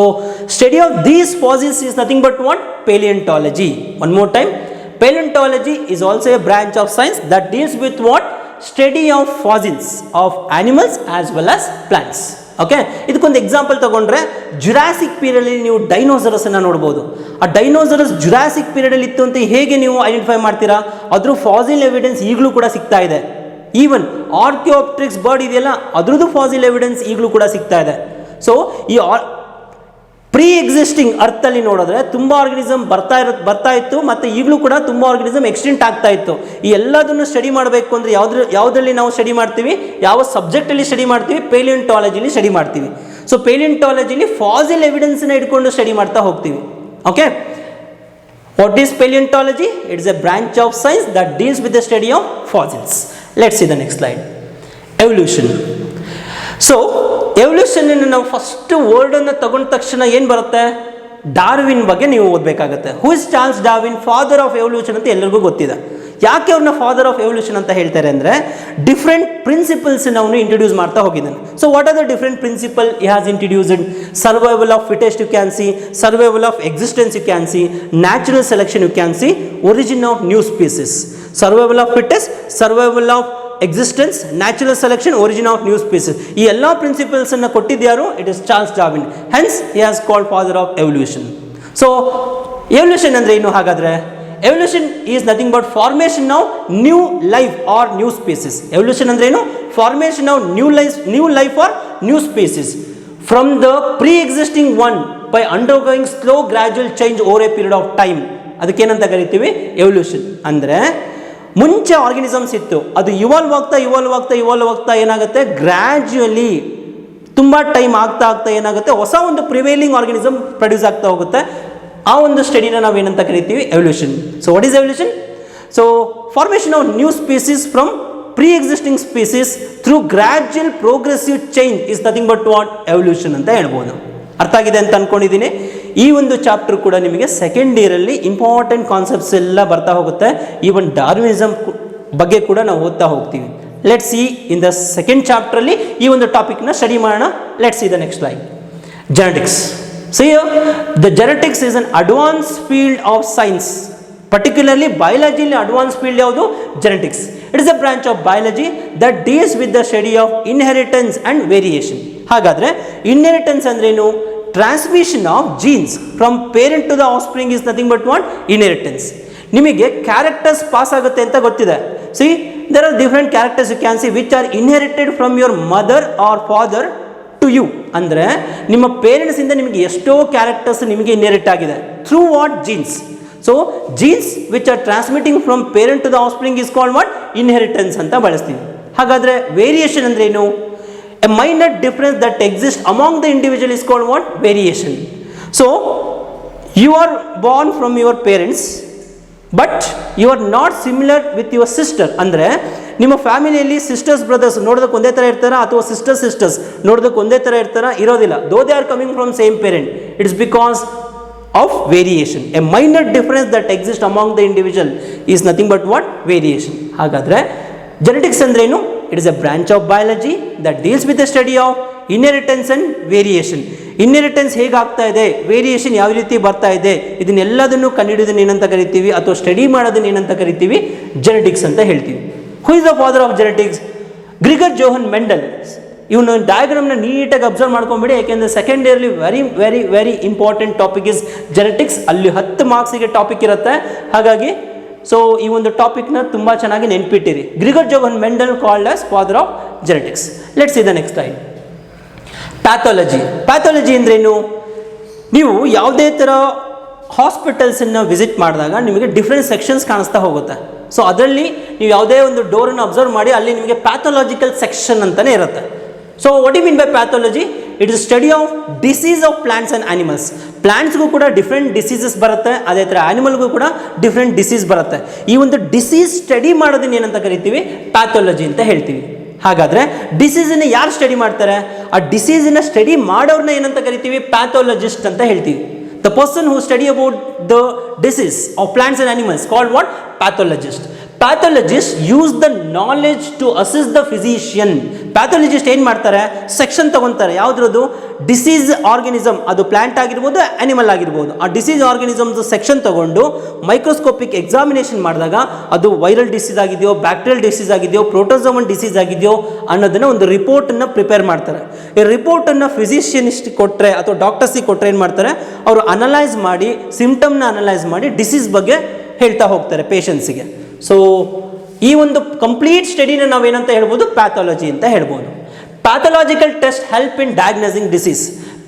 study of these fossils is nothing but what? Palaeontology. One more time, palaeontology is also a branch of science that deals with what? Study of fossils of animals as well as plants. Okay, ಇದಕ್ಕೊಂದು example ತಗೊಂಡ್ರೆ Jurassic ಪೀರಿಯಡಲ್ಲಿ ನೀವು dinosaurs ಅನ್ನು ನೋಡ್ಬೋದು. ಆ dinosaurs Jurassic ಪೀರಿಯಡಲ್ಲಿ ಇತ್ತು ಅಂತ ಹೇಗೆ ನೀವು ಐಡೆಂಟಿಫೈ ಮಾಡ್ತೀರಾ? ಅದ್ರ ಫಾಸಿಲ್ ಎವಿಡೆನ್ಸ್ ಈಗಲೂ ಕೂಡ ಸಿಗ್ತಾ ಇದೆ. ಈವನ್ ಆರ್ಕಿಯೋಪ್ಟ್ರಿಕ್ಸ್ ಬರ್ಡ್ ಇದೆಯಲ್ಲ, ಅದ್ರದ್ದು ಫಾಸಿಲ್ ಎವಿಡೆನ್ಸ್ ಈಗಲೂ ಕೂಡ ಸಿಗ್ತಾ ಇದೆ. ಸೊ ಈ ಪ್ರೀ ಎಕ್ಸಿಸ್ಟಿಂಗ್ ಅರ್ಥಲ್ಲಿ ನೋಡಿದ್ರೆ ತುಂಬ ಆರ್ಗನಿಸಮ್ ಬರ್ತಾ ಇತ್ತು, ಮತ್ತು ಈಗಲೂ ಕೂಡ ತುಂಬ ಆರ್ಗನಿಸಮ್ ಎಕ್ಸ್ಟೆಂಟ್ ಆಗ್ತಾ ಇತ್ತು. ಈ ಎಲ್ಲದನ್ನು ಸ್ಟಡಿ ಮಾಡಬೇಕು ಅಂದರೆ ಯಾವುದರಲ್ಲಿ ನಾವು ಸ್ಟಡಿ ಮಾಡ್ತೀವಿ? ಯಾವ ಸಬ್ಜೆಕ್ಟಲ್ಲಿ ಸ್ಟಡಿ ಮಾಡ್ತೀವಿ? ಪೆಲಿಯಂಟಾಲಜಿಲಿ ಸ್ಟಡಿ ಮಾಡ್ತೀವಿ. ಸೊ ಪೆಲಿಯಂಟಾಲಜಿಲಿ ಫಾಸಿಲ್ ಎವಿಡೆನ್ಸ್ನ ಇಟ್ಕೊಂಡು ಸ್ಟಡಿ ಮಾಡ್ತಾ ಹೋಗ್ತೀವಿ. Okay, what is paleontology? It is a branch of science that deals with the study of fossils. Let's see the next slide, evolution. So evolution ನಾವು first word ಅನ್ನು ತಗೊಂಡ ತಕ್ಷಣ ಏನು ಬರುತ್ತೆ? ಡಾರ್ವಿನ್ ಬಗ್ಗೆ ನೀವು ಓದಬೇಕಾಗುತ್ತೆ. Who is Charles Darwin, father of evolution ಅಂತ ಎಲ್ಲರಿಗೂ ಗೊತ್ತಿದೆ. ಯಾಕೆ ಅವ್ರನ್ನ ಫಾದರ್ ಆಫ್ ಎವಲ್ಯೂಷನ್ ಅಂತ ಹೇಳ್ತಾರೆ ಅಂದರೆ ಡಿಫ್ರೆಂಟ್ ಪ್ರಿನ್ಸಿಪಲ್ಸ್ ಅವನು ಇಂಟ್ರೊಡ್ಯೂಸ್ ಮಾಡ್ತಾ ಹೋಗಿದ್ದಾನೆ. So what are the different principle he has introduced? Survival of fittest you can see, survival of existence you can see, natural selection you can see, origin of new species. Survival of fittest, survival of existence, natural selection, origin of new species. ಈ ಎಲ್ಲ principles ಅನ್ನು ಕೊಟ್ಟಿದ್ಯಾರು? It is Charles Darwin. Hence he has called father of evolution. So evolution ಅಂದ್ರೆ ಏನು? ಹಾಗಾದ್ರೆ evolution is nothing but formation of new life or new species. Evolution ಅಂದ್ರೆ ಏನು? Formation of new life or new species from the pre existing one by undergoing slow gradual change over a period of time. ಅದಕ್ಕೇನಂತ ಕರಿತೀವಿ? Evolution. ಅಂದರೆ ಮುಂಚೆ organisms ಇತ್ತು, ಅದು evolve ಆಗ್ತಾ ಏನಾಗುತ್ತೆ? ಗ್ರ್ಯಾಜುಯಲಿ ತುಂಬ ಟೈಮ್ ಆಗ್ತಾ ಏನಾಗುತ್ತೆ? ಹೊಸ ಒಂದು ಪ್ರಿವೇಲಿಂಗ್ ಆರ್ಗನಿಸಮ್ ಪ್ರೊಡ್ಯೂಸ್ ಆಗ್ತಾ ಹೋಗುತ್ತೆ. ಆ ಒಂದು ಸ್ಟಡಿನ ನಾವೇನಂತ ಕರಿತೀವಿ? Evolution. So what is evolution? So formation of new species from pre existing species through gradual progressive change is nothing but what? Evolution ಅಂತ ಹೇಳ್ಬೋದು. ಅರ್ಥ ಆಗಿದೆ ಅಂತ ಅನ್ಕೊಂಡಿದ್ದೀನಿ. ಈ ಒಂದು ಚಾಪ್ಟರ್ ಕೂಡ ನಿಮಗೆ ಸೆಕೆಂಡ್ ಇಯರಲ್ಲಿ ಇಂಪಾರ್ಟೆಂಟ್ ಕಾನ್ಸೆಪ್ಟ್ಸ್ ಎಲ್ಲ ಬರ್ತಾ ಹೋಗುತ್ತೆ. ಈವನ್ ಡಾರ್ವಿನಿಸಮ್ ಬಗ್ಗೆ ಕೂಡ ನಾವು ಓದ್ತಾ ಹೋಗ್ತೀವಿ. Let's see in the second ಚಾಪ್ಟರಲ್ಲಿ ಈ ಒಂದು ಟಾಪಿಕ್ನ ಸ್ಟಡಿ ಮಾಡೋಣ. Let's see the next slide, genetics. So here the genetics is an advanced field of science, particularly biology li advanced field yaudu? Genetics. It is a branch of biology that deals with the study of inheritance and variation. Hagadre inheritance andre enu? Transmission of genes from parent to the offspring is nothing but what? Inheritance. Nimige characters pass agutte anta gottide. See, there are different characters you can see which are inherited from your mother or father to you. ಅಂದರೆ ನಿಮ್ಮ ಪೇರೆಂಟ್ಸಿಂದ ನಿಮಗೆ ಎಷ್ಟೋ characters ನಿಮಗೆ inherit ಆಗಿದೆ through what? Genes. So genes which are transmitting from parent to the offspring is called what? Inheritance ಅಂತ ಬಳಸ್ತೀವಿ. ಹಾಗಾದರೆ ವೇರಿಯೇಷನ್ ಅಂದರೆ ಏನು? A minor difference that exist among the individual is called what? Variation. So you are born from your parents but you are not similar with your sister. ಅಂದರೆ ನಿಮ್ಮ ಫ್ಯಾಮಿಲಿಯಲ್ಲಿ sisters brothers ನೋಡೋದಕ್ಕೆ ಒಂದೇ ಥರ ಇರ್ತಾರಾ ಅಥವಾ ಸಿಸ್ಟರ್ಸ್ ನೋಡೋದಕ್ಕೆ ಒಂದೇ ಥರ ಇರ್ತಾರಾ? ಇರೋದಿಲ್ಲ. Though they are coming from same parent, it's because of variation. A minor difference that exists among the individual is nothing but what? Variation. ಹಾಗಾದರೆ genetics ಅಂದ್ರೇನು? It is a branch of biology that deals with the study of inheritance and variation. Inheritance ಹೇಗಾಗ್ತಾ ಇದೆ, variation ಯಾವ ರೀತಿ ಬರ್ತಾ ಇದೆ, ಇದನ್ನೆಲ್ಲದನ್ನು ಕಂಡುಹಿಡಿಯೋದನ್ನ ಏನಂತ ಕರಿತೀವಿ ಅಥವಾ ಸ್ಟಡಿ ಮಾಡೋದನ್ನ ಏನಂತ ಕರಿತೀವಿ? ಜೆನೆಟಿಕ್ಸ್ ಅಂತ ಹೇಳ್ತೀವಿ. Who is the father of genetics? Gregor Johann Mendel. ಇವನು ಡಯಾಗ್ರಾಮ್ನ ನೀಟಾಗಿ ಅಬ್ಸರ್ವ್ ಮಾಡ್ಕೊಂಬಿಡಿ, ಯಾಕೆಂದರೆ ಸೆಕೆಂಡ್ ಇಯರ್ಲಿ very important topic is genetics. ಅಲ್ಲಿ 10 ಮಾರ್ಕ್ಸಿಗೆ ಟಾಪಿಕ್ ಇರುತ್ತೆ. ಹಾಗಾಗಿ ಸೊ ಈ ಒಂದು ಟಾಪಿಕ್ನ ತುಂಬ ಚೆನ್ನಾಗಿ ನೆನ್ಪಿಟ್ಟಿರಿ. Gregor Johann Mendel called as father of genetics. Let's see the next slide. Pathology. Pathology ಅಂದ್ರೇನು? ನೀವು ಯಾವುದೇ ಥರ ಹಾಸ್ಪಿಟಲ್ಸನ್ನು ವಿಸಿಟ್ ಮಾಡಿದಾಗ ನಿಮಗೆ ಡಿಫ್ರೆಂಟ್ ಸೆಕ್ಷನ್ಸ್ ಕಾಣಿಸ್ತಾ ಹೋಗುತ್ತೆ. ಸೊ ಅದರಲ್ಲಿ ನೀವು ಯಾವುದೇ ಒಂದು ಡೋರನ್ನು ಅಬ್ಸರ್ವ್ ಮಾಡಿ, ಅಲ್ಲಿ ನಿಮಗೆ ಪ್ಯಾಥಾಲಜಿಕಲ್ ಸೆಕ್ಷನ್ ಅಂತಲೇ ಇರುತ್ತೆ. So what you mean by pathology? It is study of disease of plants and animals. ಪ್ಲಾಂಟ್ಸ್ಗೂ ಕೂಡ ಡಿಫ್ರೆಂಟ್ ಡಿಸೀಸಸ್ ಬರುತ್ತೆ, ಅದೇ ಥರ ಆನಿಮಲ್ಗೂ ಕೂಡ ಡಿಫ್ರೆಂಟ್ ಡಿಸೀಸ್ ಬರುತ್ತೆ. ಈ ಒಂದು ಡಿಸೀಸ್ ಸ್ಟಡಿ ಮಾಡೋದನ್ನ ಏನಂತ ಕರಿತೀವಿ? ಪ್ಯಾಥಾಲಜಿ ಅಂತ ಹೇಳ್ತೀವಿ. ಹಾಗಾದರೆ ಡಿಸೀಸನ್ನು ಯಾರು ಸ್ಟಡಿ ಮಾಡ್ತಾರೆ? ಆ ಡಿಸೀಸನ್ನು ಸ್ಟಡಿ ಮಾಡೋರನ್ನ ಏನಂತ ಕರಿತೀವಿ? ಪ್ಯಾಥಾಲಜಿಸ್ಟ್ ಅಂತ ಹೇಳ್ತೀವಿ. The person who study about the disease of plants and animals called what? Pathologist. Pathologists use the knowledge to assist the physician. Pathologist ಏನು ಮಾಡ್ತಾರೆ? ಸೆಕ್ಷನ್ ತಗೊತಾರೆ. ಯಾವುದ್ರದ್ದು? ಡಿಸೀಸ್ ಆರ್ಗನಿಸಮ್, ಅದು ಪ್ಲಾಂಟ್ ಆಗಿರ್ಬೋದು, ಆನಿಮಲ್ ಆಗಿರ್ಬೋದು. ಆ ಡಿಸೀಸ್ ಆರ್ಗನಿಸಮ್ದು ಸೆಕ್ಷನ್ ತಗೊಂಡು ಮೈಕ್ರೋಸ್ಕೋಪಿಕ್ ಎಕ್ಸಾಮಿನೇಷನ್ ಮಾಡಿದಾಗ ಅದು ವೈರಲ್ ಡಿಸೀಸ್ ಆಗಿದೆಯೋ, ಬ್ಯಾಕ್ಟೀರಿಯಲ್ ಡಿಸೀಸ್ ಆಗಿದೆಯೋ, ಪ್ರೋಟೋಸೋವನ್ ಡಿಸೀಸ್ ಆಗಿದೆಯೋ ಅನ್ನೋದನ್ನು ಒಂದು ರಿಪೋರ್ಟನ್ನು ಪ್ರಿಪೇರ್ ಮಾಡ್ತಾರೆ. ಈ ರಿಪೋರ್ಟನ್ನು ಫಿಸಿಷಿಯನಿಸ್ಟ್ ಕೊಟ್ಟರೆ ಅಥವಾ ಡಾಕ್ಟರ್ಸಿಗೆ ಕೊಟ್ಟರೆ ಏನು ಮಾಡ್ತಾರೆ? ಅವರು ಅನಲೈಸ್ ಮಾಡಿ, ಸಿಂಪ್ಟಮ್ನ ಅನಲೈಸ್ ಮಾಡಿ ಡಿಸೀಸ್ ಬಗ್ಗೆ ಹೇಳ್ತಾ ಹೋಗ್ತಾರೆ ಪೇಷಂಟ್ಸಿಗೆ. ಸೊ ಈ ಒಂದು ಕಂಪ್ಲೀಟ್ ಸ್ಟಡಿನ ನಾವೇನಂತ ಹೇಳ್ಬೋದು? ಪ್ಯಾಥಾಲಜಿ ಅಂತ ಹೇಳ್ಬೋದು. Pathological test help in diagnosing disease.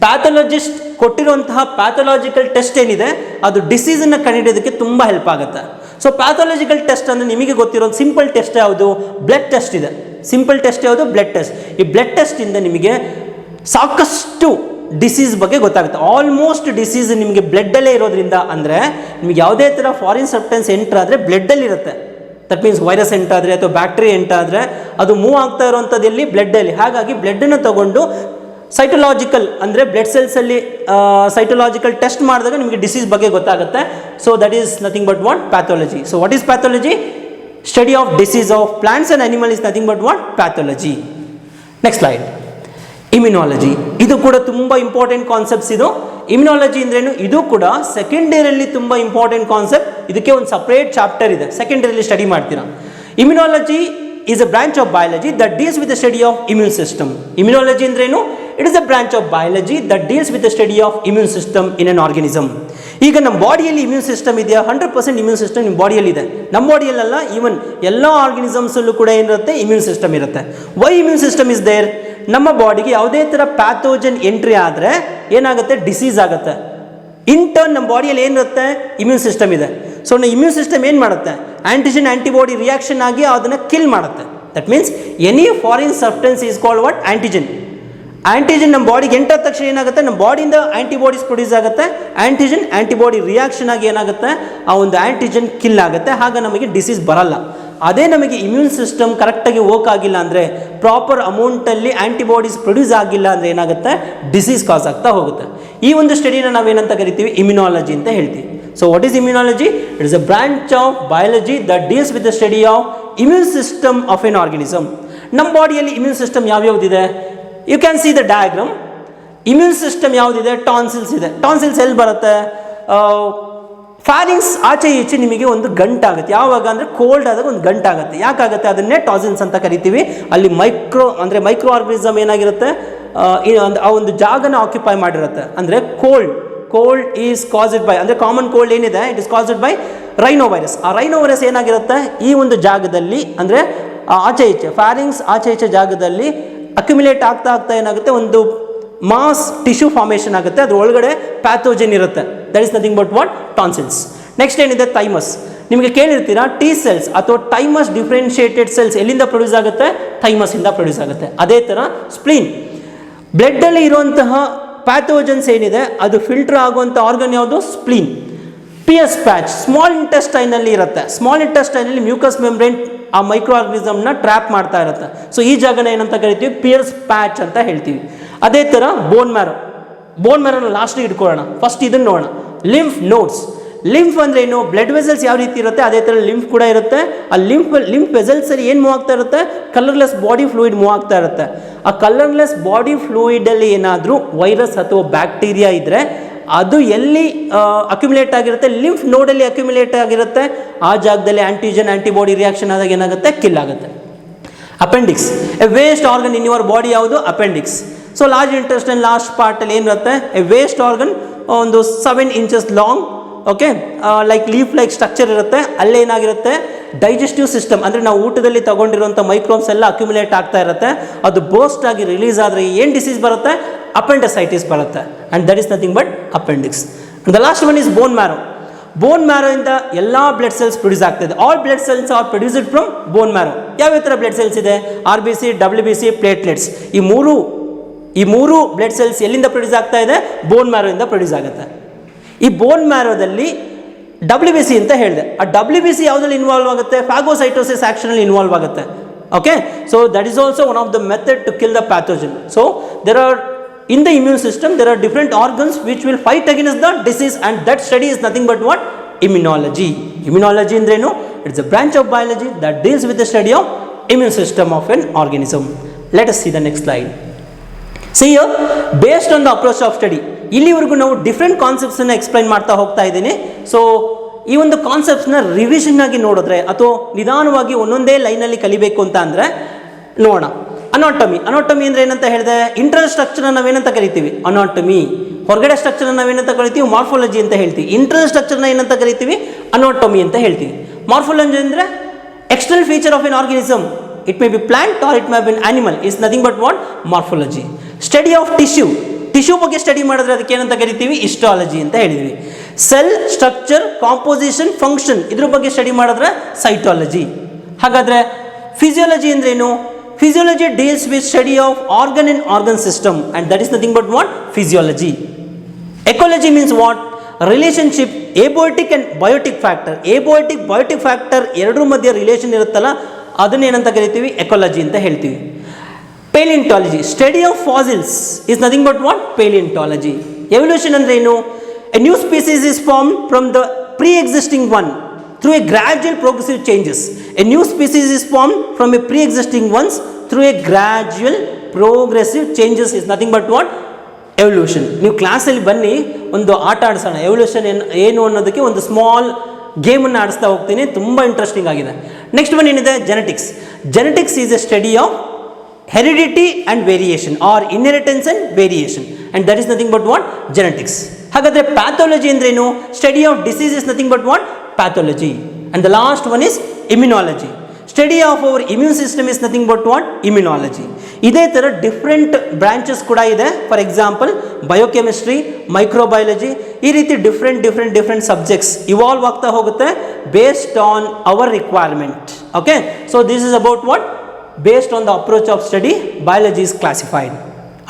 Pathologist ಕೊಟ್ಟಿರುವಂತಹ ಪ್ಯಾಥಾಲಜಿಕಲ್ ಟೆಸ್ಟ್ ಏನಿದೆ ಅದು ಡಿಸೀಸನ್ನು ಕಂಡುಹಿಡಿಯೋದಕ್ಕೆ ತುಂಬ ಹೆಲ್ಪ್ ಆಗುತ್ತೆ. ಸೊ ಪ್ಯಾಥಾಲಜಿಕಲ್ ಟೆಸ್ಟ್ ಅಂದರೆ ನಿಮಗೆ ಗೊತ್ತಿರೋ ಸಿಂಪಲ್ ಟೆಸ್ಟ್ ಯಾವುದು? ಬ್ಲಡ್ ಟೆಸ್ಟ್ ಇದೆ. ಸಿಂಪಲ್ ಟೆಸ್ಟ್ ಯಾವುದು? Blood test. ಈ ಬ್ಲಡ್ ಟೆಸ್ಟಿಂದ ನಿಮಗೆ ಸಾಕಷ್ಟು ಡಿಸೀಸ್ ಬಗ್ಗೆ ಗೊತ್ತಾಗುತ್ತೆ. ಆಲ್ಮೋಸ್ಟ್ ಡಿಸೀಸ್ ನಿಮಗೆ ಬ್ಲಡ್ಡಲ್ಲೇ ಇರೋದ್ರಿಂದ, ಅಂದರೆ ನಿಮಗೆ ಯಾವುದೇ ಥರ ಫಾರಿನ್ ಸಬ್ಸ್ಟೆನ್ಸ್ ಎಂಟ್ರ್ ಆದರೆ ಬ್ಲಡ್ಡಲ್ಲಿರುತ್ತೆ. ದಟ್ ಮೀನ್ಸ್ ವೈರಸ್ ಎಂಟಾದರೆ ಅಥವಾ ಬ್ಯಾಕ್ಟೀರಿಯಾ ಎಂಟಾದರೆ ಅದು ಮೂವ್ ಆಗ್ತಾ ಇರೋವಂಥದ್ದು ಎಲ್ಲಿ? ಬ್ಲಡ್ಡಲ್ಲಿ. ಹಾಗಾಗಿ ಬ್ಲಡ್ಡನ್ನು ತಗೊಂಡು ಸೈಟೊಲಾಜಿಕಲ್ ಅಂದರೆ ಬ್ಲಡ್ ಸೆಲ್ಸಲ್ಲಿ ಸೈಟೊಲಾಜಿಕಲ್ ಟೆಸ್ಟ್ ಮಾಡಿದಾಗ ನಿಮಗೆ ಡಿಸೀಸ್ ಬಗ್ಗೆ ಗೊತ್ತಾಗುತ್ತೆ. So that is nothing but what? Pathology. So what is pathology? Study of disease of plants and animal is nothing but what? Pathology. Next slide. Immunology. ಇದು ಕೂಡ ತುಂಬ ಇಂಪಾರ್ಟೆಂಟ್ ಕಾನ್ಸೆಪ್ಟ್ಸ್. ಇದು immunology ಅಂದ್ರೇನು? ಇದು ಕೂಡ ಸೆಕೆಂಡ್ ಇಯರಲ್ಲಿ ತುಂಬ ಇಂಪಾರ್ಟೆಂಟ್ ಕಾನ್ಸೆಪ್ಟ್. ಇದಕ್ಕೆ ಒಂದು ಸಪ್ರೇಟ್ ಚಾಪ್ಟರ್ ಇದೆ, ಸೆಕೆಂಡ್ ಇಯರಲ್ಲಿ ಸ್ಟಡಿ ಮಾಡ್ತೀರಾ. Immunology is a branch of biology that deals with the study of immune system. Immunology ಅಂದ್ರೇನು? It is a branch of biology that deals with the study of immune system in an organism. ಈಗ ನಮ್ಮ ಬಾಡಿಯಲ್ಲಿ immune system ಇದೆಯಾ? 100% immune system ನಿಮ್ಮ ಬಾಡಿಯಲ್ಲಿ ಇದೆ. ನಮ್ಮ ಬಾಡಿಯಲ್ಲ, even ಎಲ್ಲ ಆರ್ಗನಿಸಮ್ಸಲ್ಲೂ ಕೂಡ ಏನಿರುತ್ತೆ? ಇಮ್ಯೂನ್ ಸಿಸ್ಟಮ್ ಇರುತ್ತೆ. Why immune system is there? ನಮ್ಮ ಬಾಡಿಗೆ ಯಾವುದೇ ಥರ ಪ್ಯಾಥೋಜನ್ ಎಂಟ್ರಿ ಆದರೆ ಏನಾಗುತ್ತೆ? ಡಿಸೀಸ್ ಆಗುತ್ತೆ. ಇಂಟರ್ನ್ ನಮ್ಮ ಬಾಡಿಯಲ್ಲಿ ಏನಿರುತ್ತೆ? ಇಮ್ಯೂನ್ ಸಿಸ್ಟಮ್ ಇದೆ. ಸೊ ಇಮ್ಯೂನ್ ಸಿಸ್ಟಮ್ ಏನು ಮಾಡುತ್ತೆ? ಆಂಟಿಜನ್ ಆಂಟಿಬಾಡಿ ರಿಯಾಕ್ಷನ್ ಆಗಿ ಅದನ್ನು ಕಿಲ್ ಮಾಡುತ್ತೆ. That means any foreign substance is called what? Antigen. Antigen ನಮ್ಮ ಬಾಡಿಗೆ ಎಂಟಾದ ತಕ್ಷಣ ಏನಾಗುತ್ತೆ? ನಮ್ಮ ಬಾಡಿಯಿಂದ ಆಂಟಿಬಾಡೀಸ್ ಪ್ರೊಡ್ಯೂಸ್ ಆಗುತ್ತೆ. ಆಂಟಿಜನ್ ಆಂಟಿಬಾಡಿ ರಿಯಾಕ್ಷನ್ ಆಗಿ ಏನಾಗುತ್ತೆ? ಆ ಒಂದು ಆಂಟಿಜನ್ ಕಿಲ್ ಆಗುತ್ತೆ. ಆಗ ನಮಗೆ ಡಿಸೀಸ್ ಬರಲ್ಲ. ಅದೇ ನಮಗೆ ಇಮ್ಯೂನ್ ಸಿಸ್ಟಮ್ ಕರೆಕ್ಟಾಗಿ ವರ್ಕ್ ಆಗಿಲ್ಲ ಅಂದರೆ, ಪ್ರಾಪರ್ ಅಮೌಂಟಲ್ಲಿ ಆಂಟಿಬಾಡೀಸ್ ಪ್ರೊಡ್ಯೂಸ್ ಆಗಿಲ್ಲ ಅಂದರೆ ಏನಾಗುತ್ತೆ? ಡಿಸೀಸ್ ಕಾಸ್ ಆಗ್ತಾ ಹೋಗುತ್ತೆ. ಈ ಒಂದು ಸ್ಟಡಿನ ನಾವೇನಂತ ಕರಿತೀವಿ? ಇಮ್ಯುನಾಲಜಿ ಅಂತ ಹೇಳ್ತೀವಿ. So what is immunology? It is a branch of biology that deals with the study of immune system of an organism. ನಮ್ಮ ಬಾಡಿಯಲ್ಲಿ ಇಮ್ಯೂನ್ ಸಿಸ್ಟಮ್ ಯಾವ್ಯಾವುದಿದೆ? You can see the diagram. Immune system ಯಾವುದಿದೆ? Tonsils ಇದೆ. Tonsils ಎಲ್ಲಿ ಬರುತ್ತೆ? Pharynx ಆಚೆ ಈಚೆ ನಿಮಗೆ ಒಂದು ಗಂಟಾಗುತ್ತೆ. ಯಾವಾಗ ಅಂದರೆ ಕೋಲ್ಡ್ ಆದಾಗ ಒಂದು ಗಂಟಾಗುತ್ತೆ. ಯಾಕಾಗುತ್ತೆ? ಅದನ್ನೇ ಟಾನ್ಸಿಲ್ಸ್ ಅಂತ ಕರಿತೀವಿ. ಅಲ್ಲಿ ಮೈಕ್ರೋ ಆರ್ಗನಿಸಮ್ ಏನಾಗಿರುತ್ತೆ? ಆ ಒಂದು ಜಾಗನ ಆಕ್ಯುಪೈ ಮಾಡಿರುತ್ತೆ. ಅಂದರೆ ಕೋಲ್ಡ್ ಈಸ್ ಕಾಸ್ಡ್ ಬೈ, ಅಂದರೆ ಕಾಮನ್ ಕೋಲ್ಡ್ ಏನಿದೆ, it is caused by rhino virus. ಆ ರೈನೋ ವೈರಸ್ ಏನಾಗಿರುತ್ತೆ? ಈ ಒಂದು ಜಾಗದಲ್ಲಿ, ಅಂದರೆ ಆಚೆ ಈಚೆ ಫ್ಯಾರಿಂಗ್ಸ್ ಆಚೆ ಈಚೆ ಜಾಗದಲ್ಲಿ ಅಕ್ಯುಮುಲೇಟ್ ಆಗ್ತಾ ಏನಾಗುತ್ತೆ? ಒಂದು ಮಾಸ್ ಟಿಶ್ಯೂ ಫಾರ್ಮೇಷನ್ ಆಗುತ್ತೆ. ಅದ್ರ ಒಳಗಡೆ ಪ್ಯಾಥೋಜನ್ ಇರುತ್ತೆ. That is nothing but what? Tonsils. Next ಏನಿದೆ? ಥೈಮಸ್. ನಿಮಗೆ ಕೇಳಿರ್ತೀರಾ ಟಿ ಸೆಲ್ಸ್ ಅಥವಾ ಥೈಮಸ್ ಡಿಫ್ರೆನ್ಷಿಯೇಟೆಡ್ ಸೆಲ್ಸ್ ಎಲ್ಲಿಂದ ಪ್ರೊಡ್ಯೂಸ್ ಆಗುತ್ತೆ? ಥೈಮಸ್ಸಿಂದ ಪ್ರೊಡ್ಯೂಸ್ ಆಗುತ್ತೆ. ಅದೇ ಥರ ಸ್ಪ್ಲೀನ್. ಬ್ಲಡ್ಡಲ್ಲಿ ಇರುವಂತಹ ಪ್ಯಾಥೋಜನ್ಸ್ ಏನಿದೆ ಅದು ಫಿಲ್ಟರ್ ಆಗುವಂಥ ಆರ್ಗನ್ ಯಾವುದು? Spleen. Peyer's patch small ಇಂಟೆಸ್ಟೈನಲ್ಲಿ ಇರುತ್ತೆ. ಸ್ಮಾಲ್ ಇಂಟೆಸ್ಟೈನಲ್ಲಿ ಮ್ಯೂಕಸ್ ಮೆಂಬ್ರೇನ್ ಆ ಮೈಕ್ರೋ ಆರ್ಗನಿಸಮ್ನ ಟ್ರ್ಯಾಪ್ ಮಾಡ್ತಾ ಇರುತ್ತೆ. ಸೊ ಈ ಜಾಗನ ಏನಂತ ಕರಿತೀವಿ, ಪಿಯರ್ಸ್ ಪ್ಯಾಚ್ ಅಂತ ಹೇಳ್ತೀವಿ. ಅದೇ ಥರ ಬೋನ್ ಮ್ಯಾರೋನ ಲಾಸ್ಟಿಗೆ ಇಟ್ಕೊಳ್ಳೋಣ. ಫಸ್ಟ್ ಇದನ್ನು ನೋಡೋಣ, ಲಿಂಫ್ ನೋಡ್ಸ್. ಲಿಂಫ್ ಅಂದ್ರೆ ಏನು, ಬ್ಲಡ್ ವೆಸಲ್ಸ್ ಯಾವ ರೀತಿ ಇರುತ್ತೆ ಅದೇ ಥರ ಲಿಂಫ್ ಕೂಡ ಇರುತ್ತೆ. ಆ ಲಿಂಫ್ ವೆಸಲ್ಸ್ ಅಲ್ಲಿ ಏನು ಮೂವ್ ಆಗ್ತಾ ಇರುತ್ತೆ, ಕಲರ್ಲೆಸ್ ಬಾಡಿ ಫ್ಲೂಯಿಡ್ ಮೂವ್ ಆಗ್ತಾ ಇರುತ್ತೆ. ಆ ಕಲರ್ಲೆಸ್ ಬಾಡಿ ಫ್ಲೂಯಿಡ್ ಅಲ್ಲಿ ಏನಾದರೂ ವೈರಸ್ ಅಥವಾ ಬ್ಯಾಕ್ಟೀರಿಯಾ ಇದ್ರೆ ಅದು ಎಲ್ಲಿ ಅಕ್ಯುಮುಲೇಟ್ ಆಗಿರುತ್ತೆ, ಲಿಂಫ್ ನೋಡಲ್ಲಿ ಅಕ್ಯುಮುಲೇಟ್ ಆಗಿರುತ್ತೆ. ಆ ಜಾಗದಲ್ಲಿ ಆಂಟಿಜನ್ ಆಂಟಿಬಾಡಿ ರಿಯಾಕ್ಷನ್ ಆದಾಗ ಏನಾಗುತ್ತೆ, ಕಿಲ್ ಆಗುತ್ತೆ. Appendix, a waste organ in your body ಯಾವುದು, appendix. So large intestine last ಪಾರ್ಟಲ್ಲಿ ಏನಿರುತ್ತೆ, ಎ ವೇಸ್ಟ್ ಆರ್ಗನ್ ಒಂದು 7 inches long, okay, like structure ಇರುತ್ತೆ. ಅಲ್ಲೇನಾಗಿರುತ್ತೆ, ಡೈಜೆಸ್ಟಿವ್ ಸಿಸ್ಟಮ್ ಅಂದರೆ ನಾವು ಊಟದಲ್ಲಿ ತಗೊಂಡಿರುವಂಥ ಮೈಕ್ರೋಬ್ಸ್ ಎಲ್ಲ ಅಕ್ಯುಮುಲೇಟ್ ಆಗ್ತಾ ಇರುತ್ತೆ. ಅದು ಬೋಸ್ಟ್ ಆಗಿ ರಿಲೀಸ್ ಆದರೆ ಏನು ಡಿಸೀಸ್ ಬರುತ್ತೆ, ಅಪೆಂಡಿಸೈಟಿಸ್ ಬರುತ್ತೆ. And that is nothing but appendix. The last one is bone marrow. Bone marrow ಇಂದ ಎಲ್ಲ ಬ್ಲಡ್ ಸೆಲ್ಸ್ ಪ್ರೊಡ್ಯೂಸ್ ಆಗ್ತಿದೆ. All blood cells R produced from bone marrow. ಯಾವ್ಯಾವ ಥರ ಬ್ಲಡ್ ಸೆಲ್ಸ್ ಇದೆ, RBC, WBC, ಪ್ಲೇಟ್ಲೆಟ್ಸ್. ಈ ಮೂರು blood cells ಎಲ್ಲಿಂದ produce ಆಗ್ತಾ ಇದೆ, ಬೋನ್ ಮ್ಯಾರೋ ಇಂದ ಪ್ರೊಡ್ಯೂಸ್ ಆಗುತ್ತೆ. ಈ ಬೋನ್ ಮ್ಯಾರೋದಲ್ಲಿ WBC ಅಂತ ಹೇಳಿದೆ. ಆ WBC ಯಾವುದ್ರಲ್ಲಿ ಇನ್ವಾಲ್ವ್ ಆಗುತ್ತೆ, ಫಾಗೋಸೈಟೋಸಿಸ್ ಆಕ್ಷನಲ್ಲಿ ಇನ್ವಾಲ್ವ್ ಆಗುತ್ತೆ. Okay, so that is also one of the method to kill the pathogen. So there are in the immune system there are different organs which will fight against the disease, and that study is nothing but what, immunology. Immunology andrenu, it's a branch of biology that deals with the study of immune system of an organism. Let us see the next slide. See here, based on the approach of study, ಇಲ್ಲಿವರೆಗೂ ನಾವು different ಕಾನ್ಸೆಪ್ಟ್ಸನ್ನು explain ಮಾಡ್ತಾ ಹೋಗ್ತಾ ಇದ್ದೀನಿ. So ಈ ಒಂದು ಕಾನ್ಸೆಪ್ಟ್ಸ್ನ revision ಆಗಿ ನೋಡಿದ್ರೆ ಅಥವಾ ನಿಧಾನವಾಗಿ ಒಂದೊಂದೇ ಲೈನಲ್ಲಿ ಕಲಿಬೇಕು ಅಂತ ಅಂದರೆ ನೋಡೋಣ. ಅನಾಟಮಿ ಅಂದರೆ ಏನಂತ ಹೇಳಿದೆ, ಇಂಟರ್ನಲ್ ಸ್ಟ್ರಕ್ಚರ್ ನಾವೇನಂತ ಕರಿತೀವಿ, ಅನಾಟಮಿ. ಹೊರಗಡೆ ಸ್ಟ್ರಕ್ಚರ್ ನಾವೇನಂತ ಕರಿತೀವಿ, ಮಾರ್ಫಾಲಜಿ ಅಂತ ಹೇಳ್ತೀವಿ. ಇಂಟರ್ನಲ್ ಸ್ಟ್ರಕ್ಚರ್ನ ಏನಂತ ಕರಿತೀವಿ, ಅನಾಟಮಿ ಅಂತ ಹೇಳ್ತೀವಿ. ಮಾರ್ಫಾಲಜಿ ಅಂದರೆ external feature of an organism. It may be plant R it may be animal, is nothing but what, morphology. Study of tissue ಬಗ್ಗೆ ಸ್ಟಡಿ ಮಾಡಿದ್ರೆ ಅದಕ್ಕೆ ಏನಂತ ಕರಿತೀವಿ, ಹಿಸ್ಟಾಲಜಿ ಅಂತ ಹೇಳಿದ್ವಿ. ಸೆಲ್ ಸ್ಟ್ರಕ್ಚರ್, ಕಾಂಪೋಸಿಷನ್, ಫಂಕ್ಷನ್ ಇದ್ರ ಬಗ್ಗೆ ಸ್ಟಡಿ ಮಾಡಿದ್ರೆ ಸೈಟಾಲಜಿ. ಹಾಗಾದ್ರೆ ಫಿಸಿಯಾಲಜಿ ಅಂದ್ರೆ ಏನು, physiology deals with study of organ and organ system, and that is nothing but what, physiology. Ecology means what, relationship abiotic and biotic factor. Abiotic biotic factor ಎರಡರ ಮಧ್ಯೆ relation ಇರುತ್ತಲ್ಲ ಅದನ್ನ ಏನಂತ ಕರಿತೀವಿ, ಎಕಾಲಜಿ ಅಂತ ಹೇಳ್ತೀವಿ. Paleontology, study of fossils is nothing but what, paleontology. Evolution ಅಂದ್ರೆ ಏನು, a new species is formed from the pre-existing one through a gradual progressive changes. A new species is formed from a pre-existing ones through a gradual progressive changes is nothing but what, evolution. ನೀವು ಕ್ಲಾಸಲ್ಲಿ ಬನ್ನಿ, ಒಂದು ಆಟ ಆಡಿಸೋಣ, evolution ಏನು ಅನ್ನೋದಕ್ಕೆ ಒಂದು small ಗೇಮನ್ನು ಆಡಿಸ್ತಾ ಹೋಗ್ತೀನಿ, ತುಂಬ ಇಂಟ್ರೆಸ್ಟಿಂಗ್ ಆಗಿದೆ. ನೆಕ್ಸ್ಟ್ ಒನ್ ಏನಿದೆ, genetics is a study of heredity and variation or inheritance and variation, and that is nothing but what, genetics. ಹಾಗಾದರೆ ಪ್ಯಾಥಾಲಜಿ ಅಂದ್ರೇನು, study of disease is nothing but what, pathology. And the last one is immunology. Study of our immune system is nothing but what, immunology. ಇದೇ ಥರ different branches ಕೂಡ ಇದೆ. For example biochemistry, microbiology, ಈ ರೀತಿ different subjects evolve ಆಗ್ತಾ ಹೋಗುತ್ತೆ based on our requirement. Okay, so this is about what, based on the approach of study biology is classified.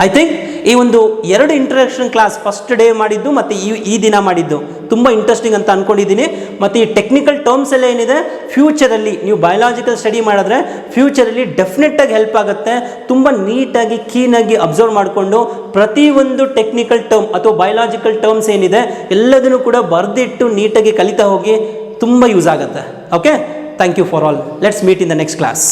I think ಈ ಒಂದು 2 ಇಂಟ್ರಡಕ್ಷನ್ ಕ್ಲಾಸ್ ಫಸ್ಟ್ ಡೇ ಮಾಡಿದ್ದು ಮತ್ತು ಈ ದಿನ ಮಾಡಿದ್ದು ತುಂಬ ಇಂಟ್ರೆಸ್ಟಿಂಗ್ ಅಂತ ಅಂದ್ಕೊಂಡಿದ್ದೀನಿ. ಮತ್ತು ಈ ಟೆಕ್ನಿಕಲ್ ಟರ್ಮ್ಸ್ ಎಲ್ಲ ಏನಿದೆ, ಫ್ಯೂಚರಲ್ಲಿ ನೀವು ಬಯಾಲಜಿಕಲ್ ಸ್ಟಡಿ ಮಾಡಿದ್ರೆ ಫ್ಯೂಚರಲ್ಲಿ ಡೆಫಿನೆಟ್ಟಾಗಿ ಹೆಲ್ಪ್ ಆಗುತ್ತೆ. ತುಂಬ ನೀಟಾಗಿ ಕ್ಲೀನಾಗಿ ಅಬ್ಸರ್ವ್ ಮಾಡಿಕೊಂಡು ಪ್ರತಿಯೊಂದು ಟೆಕ್ನಿಕಲ್ ಟರ್ಮ್ ಅಥವಾ ಬಯಾಲಜಿಕಲ್ ಟರ್ಮ್ಸ್ ಏನಿದೆ ಎಲ್ಲದನ್ನು ಕೂಡ ಬರೆದಿಟ್ಟು ನೀಟಾಗಿ ಕಲಿತಾ ಹೋಗಿ ತುಂಬ ಯೂಸ್ ಆಗುತ್ತೆ. Okay, thank you for all. Let's meet in the next class.